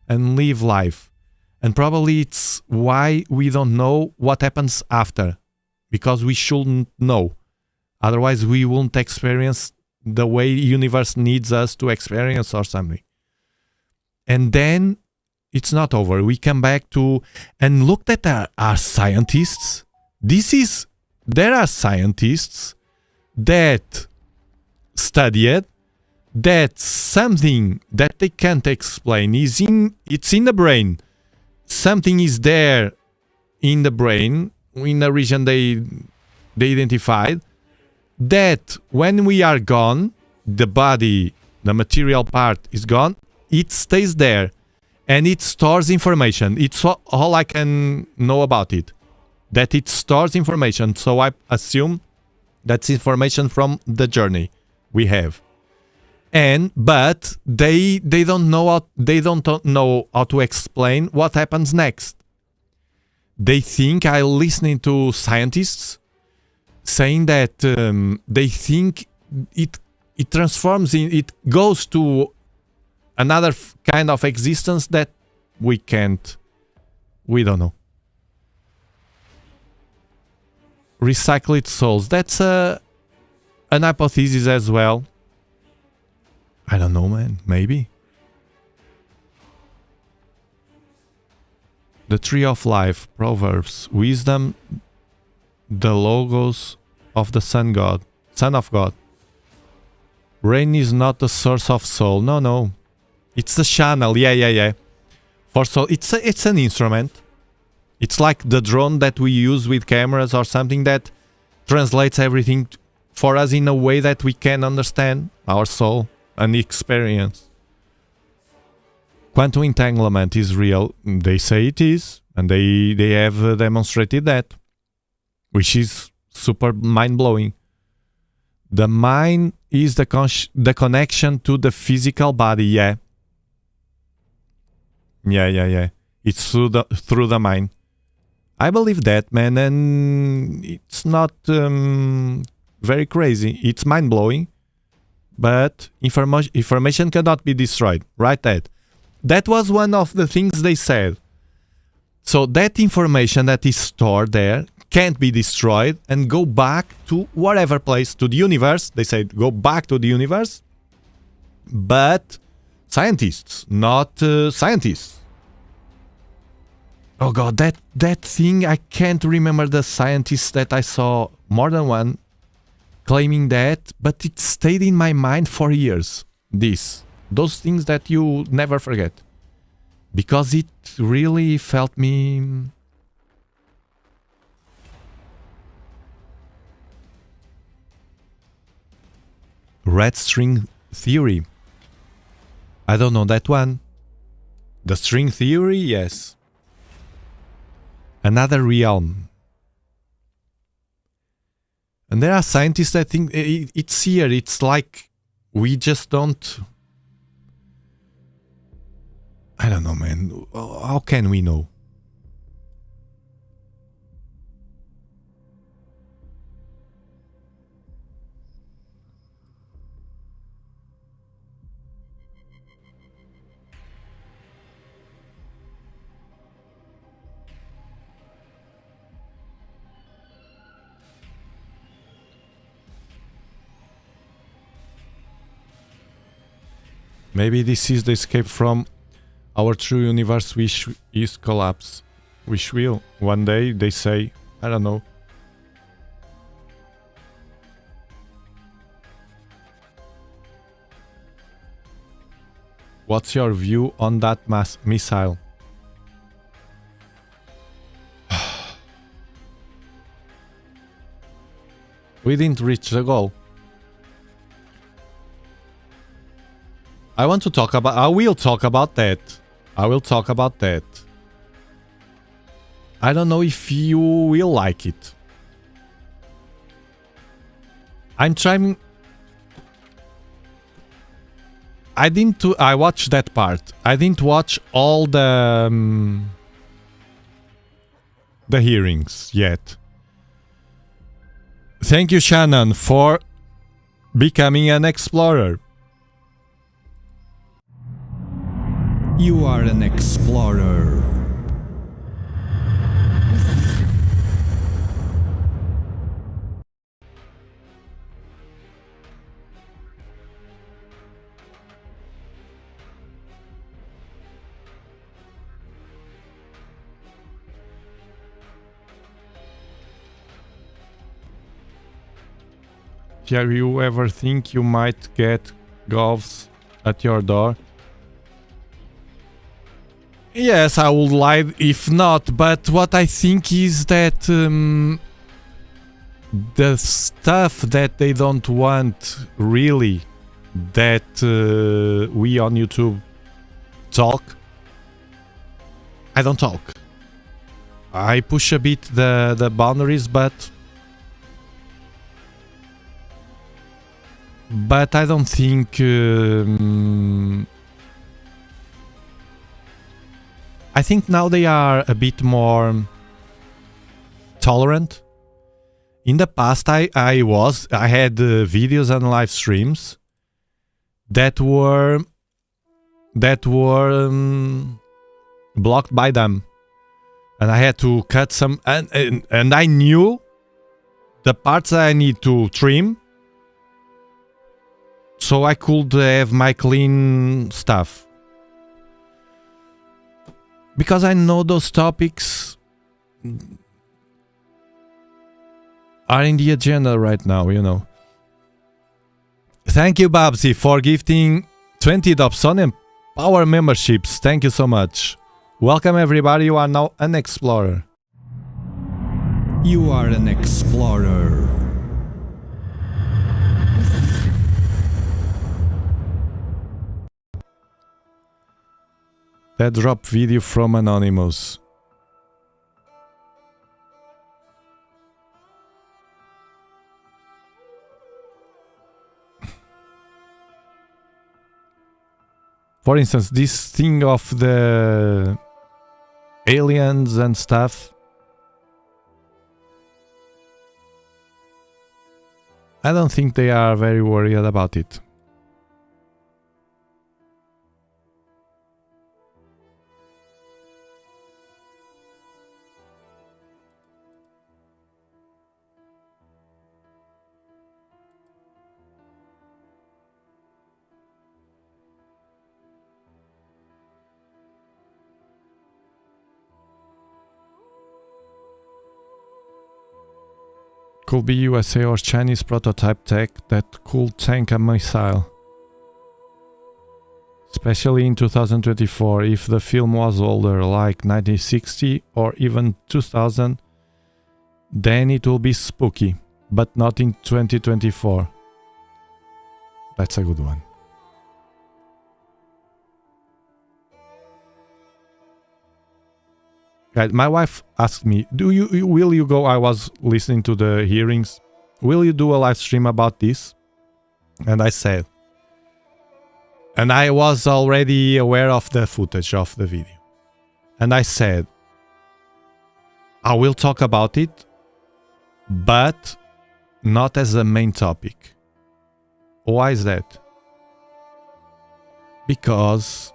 and live life. And probably it's why we don't know what happens after, because we shouldn't know. Otherwise, we won't experience the way the universe needs us to experience or something. And then it's not over. We come back to... And look at our scientists. There are scientists that study it, that something that they can't explain it's in the brain. Something is there in the brain, in the region they identified, that when we are gone, the body, the material part is gone, it stays there and it stores information. It's all I can know about it, that it stores information. So I assume that's information from the journey we have. But they don't know how to explain what happens next. They think, I listening to scientists saying that they think it transforms it goes to another kind of existence that we don't know. Recycled souls. That's an hypothesis as well. I don't know, man. Maybe. The tree of life, Proverbs, wisdom, the logos of the Son of God. Rain is not the source of soul. No. It's the channel. Yeah. For soul, it's an instrument. It's like the drone that we use with cameras or something that translates everything for us in a way that we can understand our soul and experience. Quantum entanglement is real. They say it is, and they have demonstrated that, which is super mind-blowing. The mind is the connection to the physical body. Yeah. It's through the mind. I believe that, man, and it's not very crazy. It's mind-blowing. But information cannot be destroyed. Right, Ed? That was one of the things they said. So that information that is stored there can't be destroyed and go back to whatever place, to the universe. They said go back to the universe. But scientists, not scientists. Oh God, that thing, I can't remember the scientists that I saw, more than one. claiming that, but it stayed in my mind for years. Those things that you never forget. Because it really felt me... Red string theory. I don't know that one. The string theory, yes. Another realm. And there are scientists that think it's here. It's like we just don't... I don't know, man. How can we know? Maybe this is the escape from our true universe, which is collapse. Which will, one day, they say, I don't know. What's your view on that missile? We didn't reach the goal. I will talk about that. I will talk about that. I don't know if you will like it. I'm trying... I watched that part. I didn't watch all the hearings yet. Thank you, Shannon, for becoming an explorer. You are an explorer. Have you ever think you might get govs at your door? Yes, I would lie if not, but what I think is that the stuff that they don't want really that we on YouTube talk, I don't talk. I push a bit the boundaries, but I don't think I think now they are a bit more tolerant. In the past, I had videos and live streams that were blocked by them, and I had to cut some, and I knew the parts that I need to trim, so I could have my clean stuff. Because I know those topics are in the agenda right now, you know. Thank you, Babsy, for gifting 20 Dobsonian Power memberships. Thank you so much. Welcome, everybody. You are now an explorer. You are an explorer. That drop video from Anonymous. For instance, this thing of the aliens and stuff. I don't think they are very worried about it. could be USA or Chinese prototype tech that could tank a missile. Especially in 2024, if the film was older, like 1960 or even 2000, then it will be spooky, but not in 2024. That's a good one. Guys, my wife asked me, will you go? I was listening to the hearings. Will you do a live stream about this? And I said, and I was already aware of the footage of the video. And I said, I will talk about it, but not as a main topic. Why is that? Because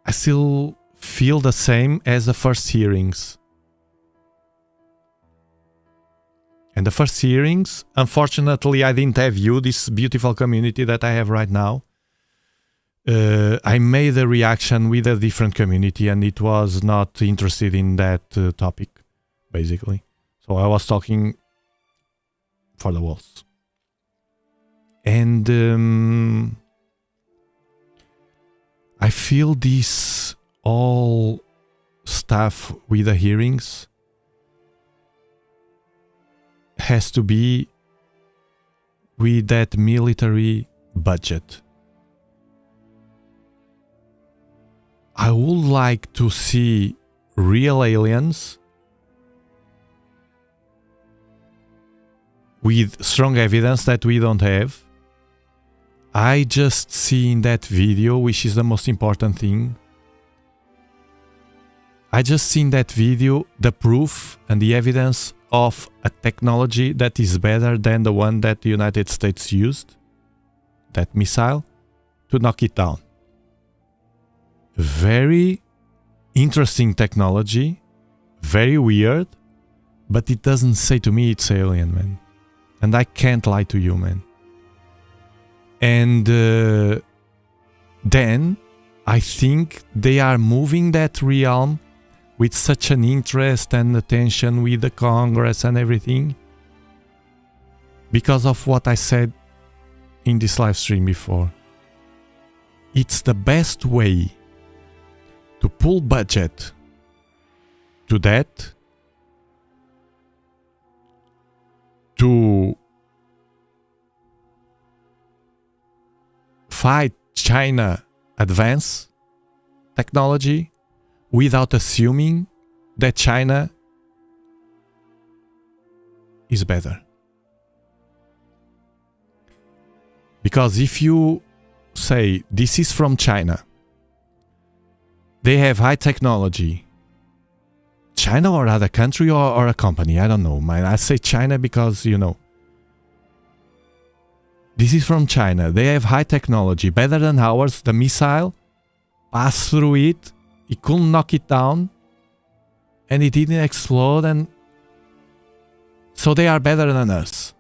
I still feel the same as the first hearings. And the first hearings, unfortunately, I didn't have you, this beautiful community that I have right now. I made a reaction with a different community and it was not interested in that topic, basically. So I was talking for the walls. And I feel this all stuff with the hearings has to be with that military budget. I would like to see real aliens with strong evidence that we don't have. I just see in that video, which is the most important thing, I just see in that video the proof and the evidence of a technology that is better than the one that the United States used, that missile, to knock it down. Very interesting technology, very weird, but it doesn't say to me it's alien, man. And I can't lie to you, man. And then I think they are moving that realm with such an interest and attention with the Congress and everything because of what I said in this live stream before. It's the best way to pull budget to that, to fight China advance technology without assuming that China is better. Because if you say this is from China, they have high technology, China or other country or a company, I don't know, man. I say China because, you know, this is from China. They have high technology, better than ours. The missile passed through it. It couldn't knock it down. And it didn't explode. And so they are better than us.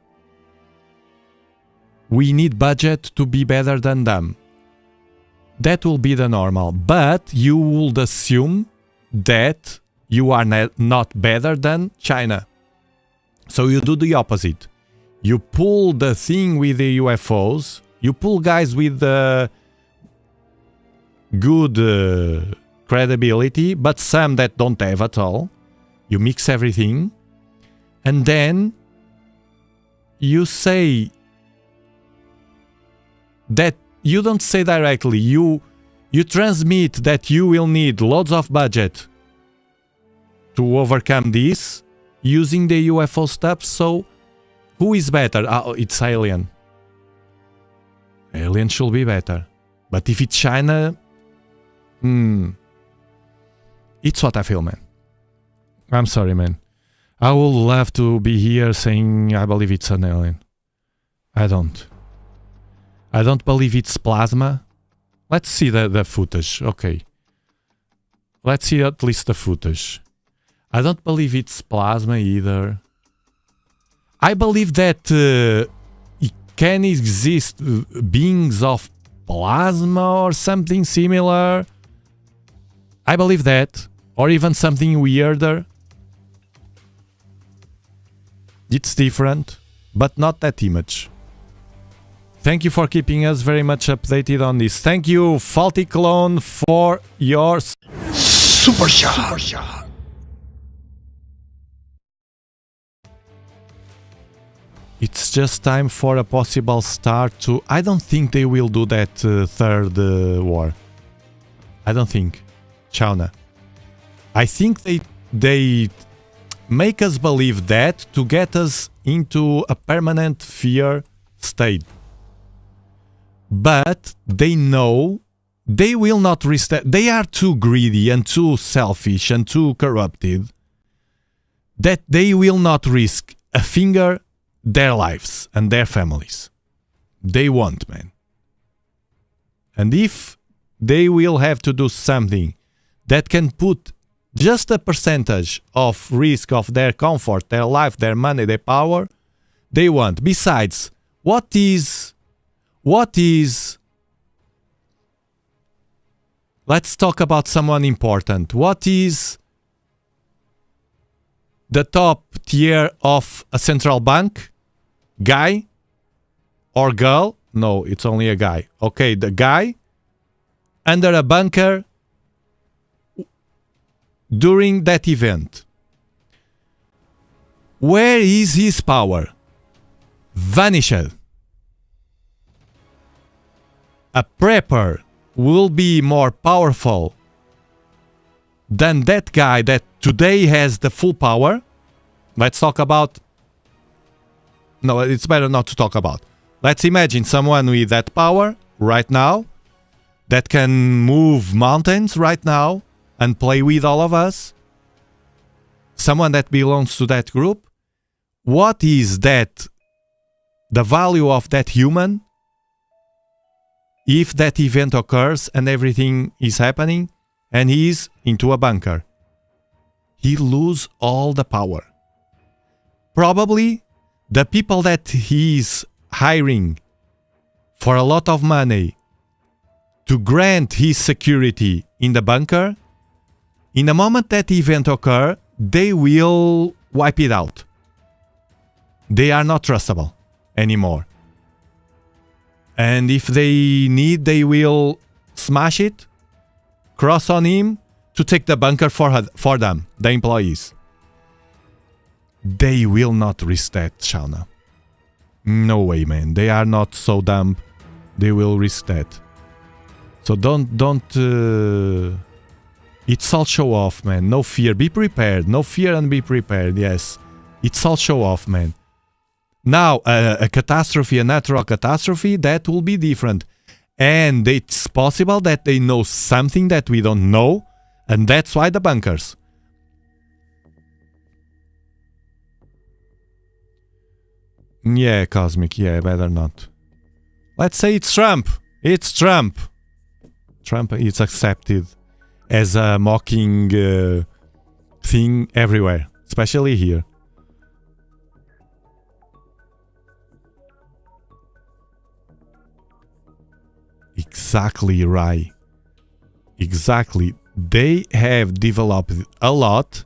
We need budget to be better than them. That will be the normal. But you would assume that you are not better than China. So you do the opposite. You pull the thing with the UFOs. You pull guys with the good credibility, but some that don't have at all. You mix everything. And then you say that you don't say directly. You transmit that you will need loads of budget to overcome this using the UFO stuff. So who is better? Oh, it's alien. Alien should be better. But if it's China, it's what I feel, man. I'm sorry, man. I would love to be here saying I believe it's an alien. I don't. I don't believe it's plasma. Let's see the footage. Okay. Let's see at least the footage. I don't believe it's plasma either. I believe that it can exist beings of plasma or something similar. I believe that. Or even something weirder. It's different, but not that image. Thank you for keeping us very much updated on this. Thank you, Faulty Clone, for your Super shot. Super shot. It's just time for a possible start to... I don't think they will do that third war. I don't think. China. I think they make us believe that to get us into a permanent fear state. But they know they will not risk that. They are too greedy and too selfish and too corrupted that they will not risk a finger their lives and their families. They won't, man. And if they will have to do something that can put just a percentage of risk of their comfort, their life, their money, their power, they won't. Besides, what is... Let's talk about someone important. What is the top tier of a central bank? Guy or girl? No, it's only a guy. Okay, the guy under a bunker during that event. Where is his power? Vanished. A prepper will be more powerful than that guy that today has the full power. Let's talk about... No, it's better not to talk about. Let's imagine someone with that power right now that can move mountains right now and play with all of us. Someone that belongs to that group. What is that? The value of that human if that event occurs and everything is happening and he is into a bunker? He loses all the power. Probably the people that he is hiring for a lot of money to grant his security in the bunker, in the moment that event occurs, they will wipe it out. They are not trustable anymore. And if they need, they will smash it, cross on him to take the bunker for them, the employees. They will not risk that, Shauna. No way, man. They are not so dumb. They will risk that. So don't... It's all show off, man. No fear. Be prepared. No fear and be prepared. Yes. It's all show off, man. Now, a catastrophe, a natural catastrophe, that will be different. And it's possible that they know something that we don't know. And that's why the bunkers. Yeah, Cosmic. Yeah, better not. Let's say it's Trump. It's Trump. Trump is accepted as a mocking thing everywhere, especially here. Exactly, right. Exactly. They have developed a lot.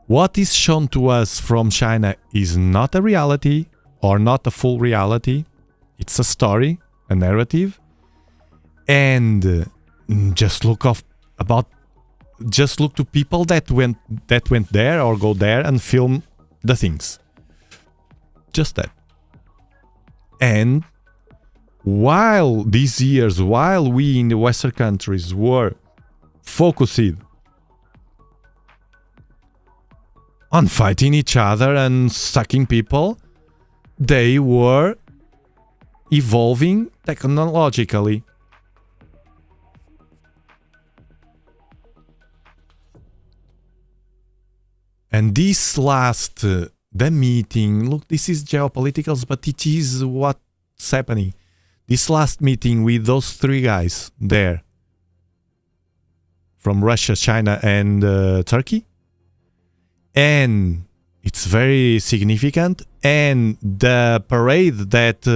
What is shown to us from China is not a reality or not a full reality. It's a story, a narrative. And just look to people that went there or go there and film the things. Just that. And while these years, while we in the Western countries were focused on fighting each other and sucking people, they were evolving technologically. And this last, the meeting, look, this is geopolitics, but it is what's happening. This last meeting with those three guys there, from Russia, China, and Turkey. And it's very significant. And the parade, that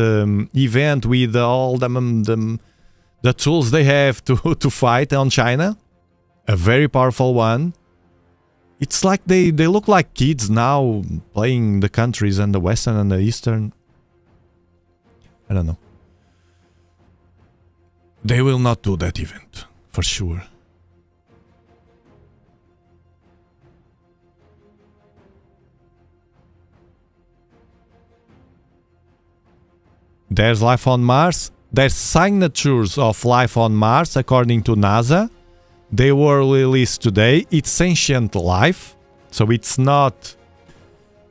event with all the tools they have to fight on China, a very powerful one. It's like they look like kids now playing the countries and the Western and the Eastern. I don't know. They will not do that event, for sure. There's life on Mars. There's signatures of life on Mars according to NASA. They were released today. It's ancient life. So it's not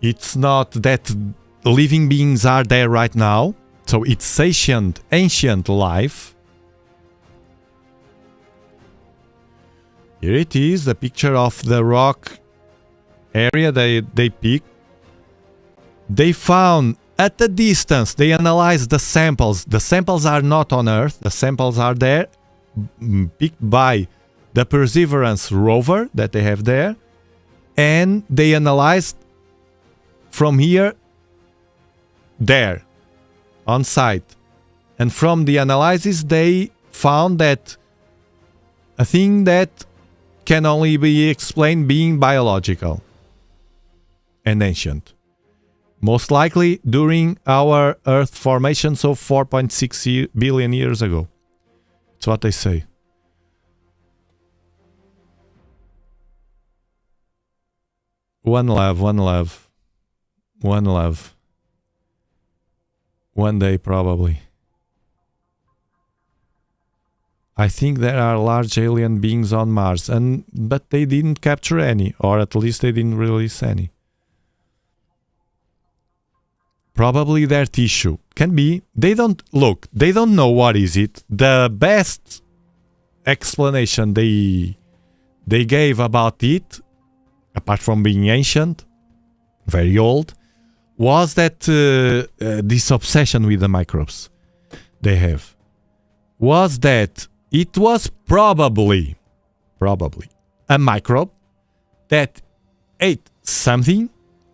that living beings are there right now. So it's ancient life. Here it is, the picture of the rock area they picked. They found at a distance, they analyzed the samples. The samples are not on Earth. The samples are there, picked by the Perseverance rover that they have there. And they analyzed from here, there, on site. And from the analysis, they found that a thing that can only be explained being biological and ancient. Most likely during our Earth formation, so 4.6 billion years ago. That's what they say. One love, one love. One love. One day, probably. I think there are large alien beings on Mars, but they didn't capture any, or at least they didn't release any. Probably their tissue. Can be. They don't know what is it. The best explanation they gave about it, apart from being ancient, very old, was that this obsession with the microbes they have, was that it was probably a microbe that ate something,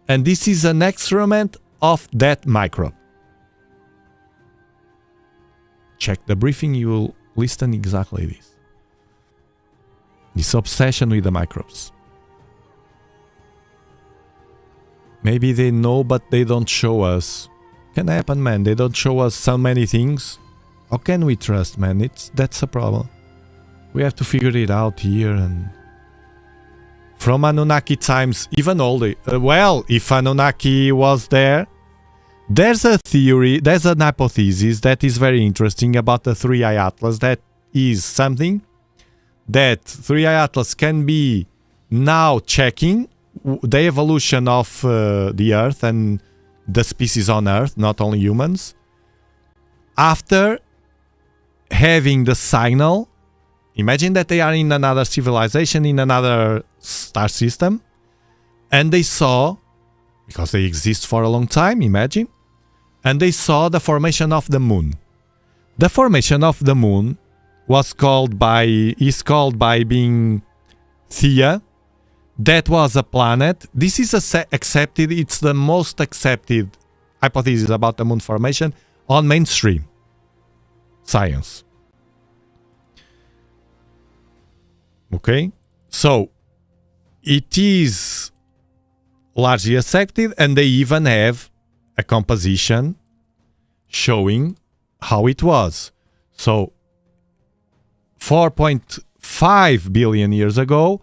and this is an excrement of that microbe. Check the briefing, you will listen exactly this. This obsession with the microbes. Maybe they know, but they don't show us. Can happen, man. They don't show us so many things. How can we trust, man? That's a problem. We have to figure it out here. And from Anunnaki times, even older. Well, if Anunnaki was there, there's a theory, there's an hypothesis that is very interesting about the Three-Eye Atlas. That is something that Three-Eye Atlas can be now checking the evolution of the Earth and the species on Earth, not only humans, after having the signal. Imagine that they are in another civilization, in another star system, and they saw, because they exist for a long time, imagine, and they saw the formation of the moon. The formation of the moon is called by being Theia. That was a planet. This is accepted. It's the most accepted hypothesis about the moon formation on mainstream science. Okay, so it is largely accepted, and they even have a composition showing how it was. So 4.5 billion years ago,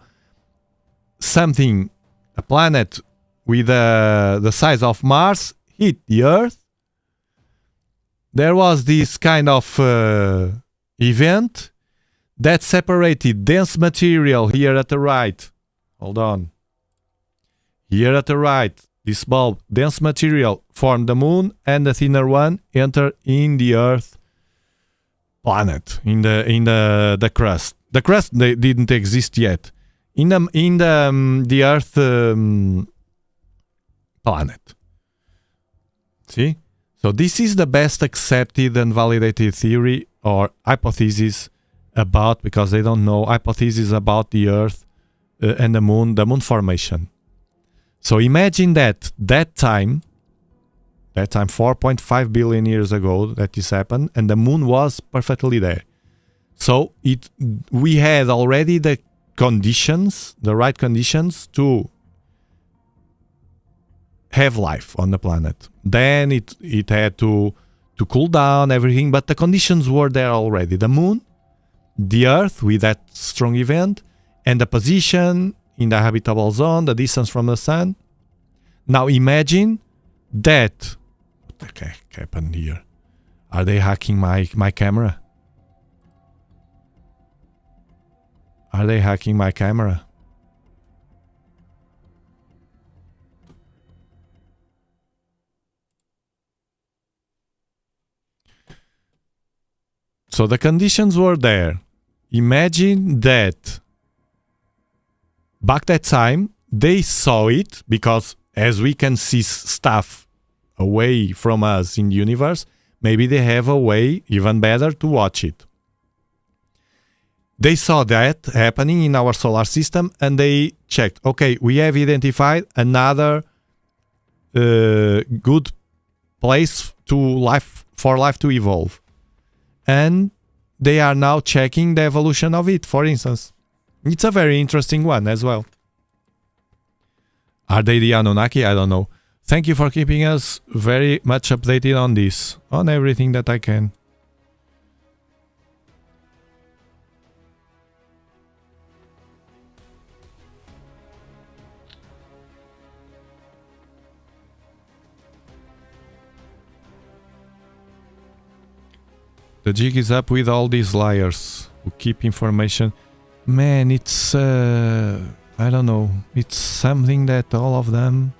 a planet with the size of Mars hit the Earth. There was this kind of event that separated dense material here at the right. Hold on. Here at the right, this bulb, dense material formed the moon, and the thinner one entered in the Earth planet, in the crust. The crust they didn't exist yet. In the Earth planet. See? So this is the best accepted and validated theory or hypothesis about, because they don't know, hypothesis about the Earth and the moon formation. So imagine that time 4.5 billion years ago that this happened, and the moon was perfectly there. So we had already the conditions, the right conditions to have life on the planet. Then it had to cool down everything, but the conditions were there already. The moon, the Earth with that strong event, and the position in the habitable zone, the distance from the sun. Now imagine that. What the heck happened here? Are they hacking my camera? Are they hacking my camera? So the conditions were there. Imagine that back that time they saw it, because as we can see stuff away from us in the universe, maybe they have a way even better to watch it. They saw that happening in our solar system and they checked, okay, we have identified another good place for life to evolve. And they are now checking the evolution of it, for instance. It's a very interesting one as well. Are they the Anunnaki? I don't know. Thank you for keeping us very much updated on this, on everything that I can. The jig is up with all these liars who keep information. Man, it's I don't know. It's something that all of them.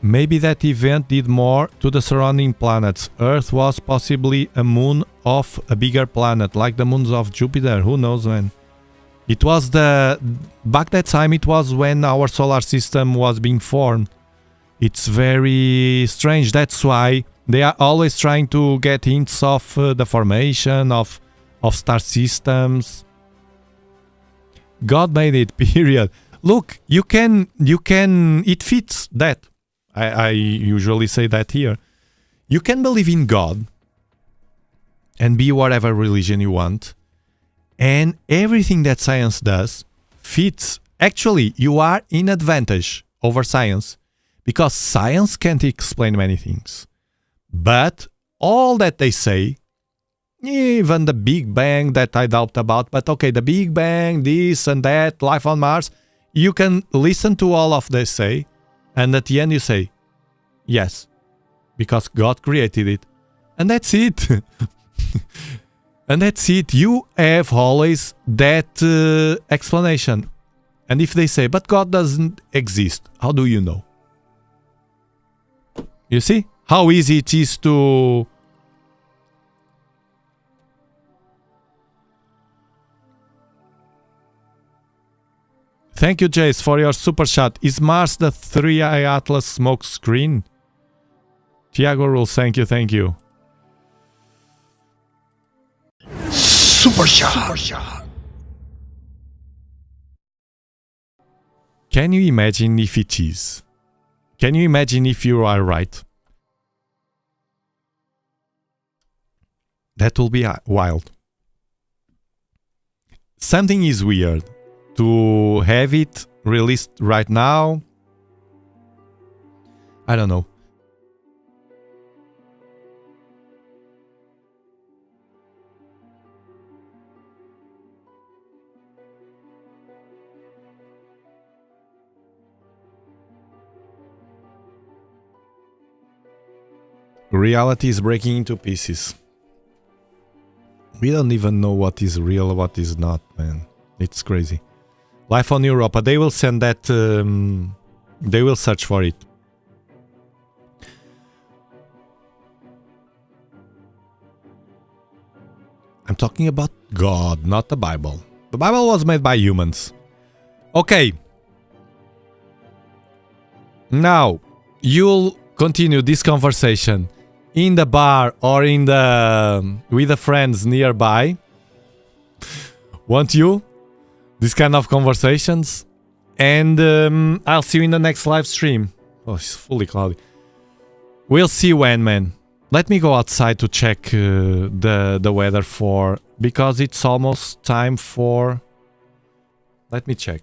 Maybe that event did more to the surrounding planets. Earth was possibly a moon of a bigger planet, like the moons of Jupiter. Who knows when? It was back that time. It was when our solar system was being formed. It's very strange. That's why they are always trying to get hints of the formation of star systems. God made it, period. Look, you can, it fits that. I usually say that here. You can believe in God and be whatever religion you want, and everything that science does fits. Actually, you are in advantage over science, because science can't explain many things. But all that they say, even the Big Bang that I doubt about, but okay, the Big Bang, this and that, life on Mars, you can listen to all of they say, and at the end you say, yes, because God created it. And that's it. And that's it. You have always that explanation. And if they say, but God doesn't exist, how do you know? You see how easy it is to Thank you, Jace, for your super chat. Is Mars the 3i Atlas smoke screen? Tiago Rules, thank you. Super shot. Can you imagine if it is? Can you imagine if you are right? That will be wild. Something is weird. To have it released right now, I don't know. Reality is breaking into pieces. We don't even know what is real, what is not, man. It's crazy. Life on Europa, they will send that, they will search for it. I'm talking about God, not the Bible. The Bible was made by humans. Okay. Now, you'll continue this conversation in the bar or in the with the friends nearby. Want you? These kind of conversations. And I'll see you in the next live stream. Oh, it's fully cloudy. We'll see when, man. Let me go outside to check the weather for because it's almost time for... Let me check.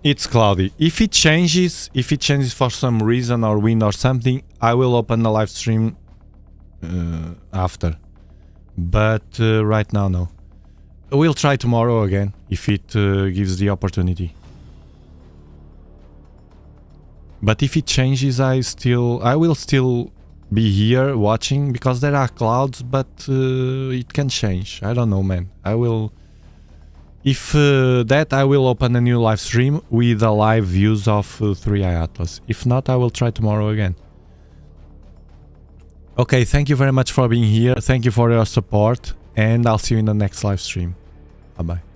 It's cloudy. If it changes for some reason or wind or something, I will open the live stream after. But right now, no. We'll try tomorrow again if it gives the opportunity. But if it changes, I will still be here watching because there are clouds, but it can change. I don't know, man. I will. If I will open a new live stream with the live views of 3i Atlas. If not, I will try tomorrow again. Okay, thank you very much for being here. Thank you for your support, and I'll see you in the next live stream. Bye-bye.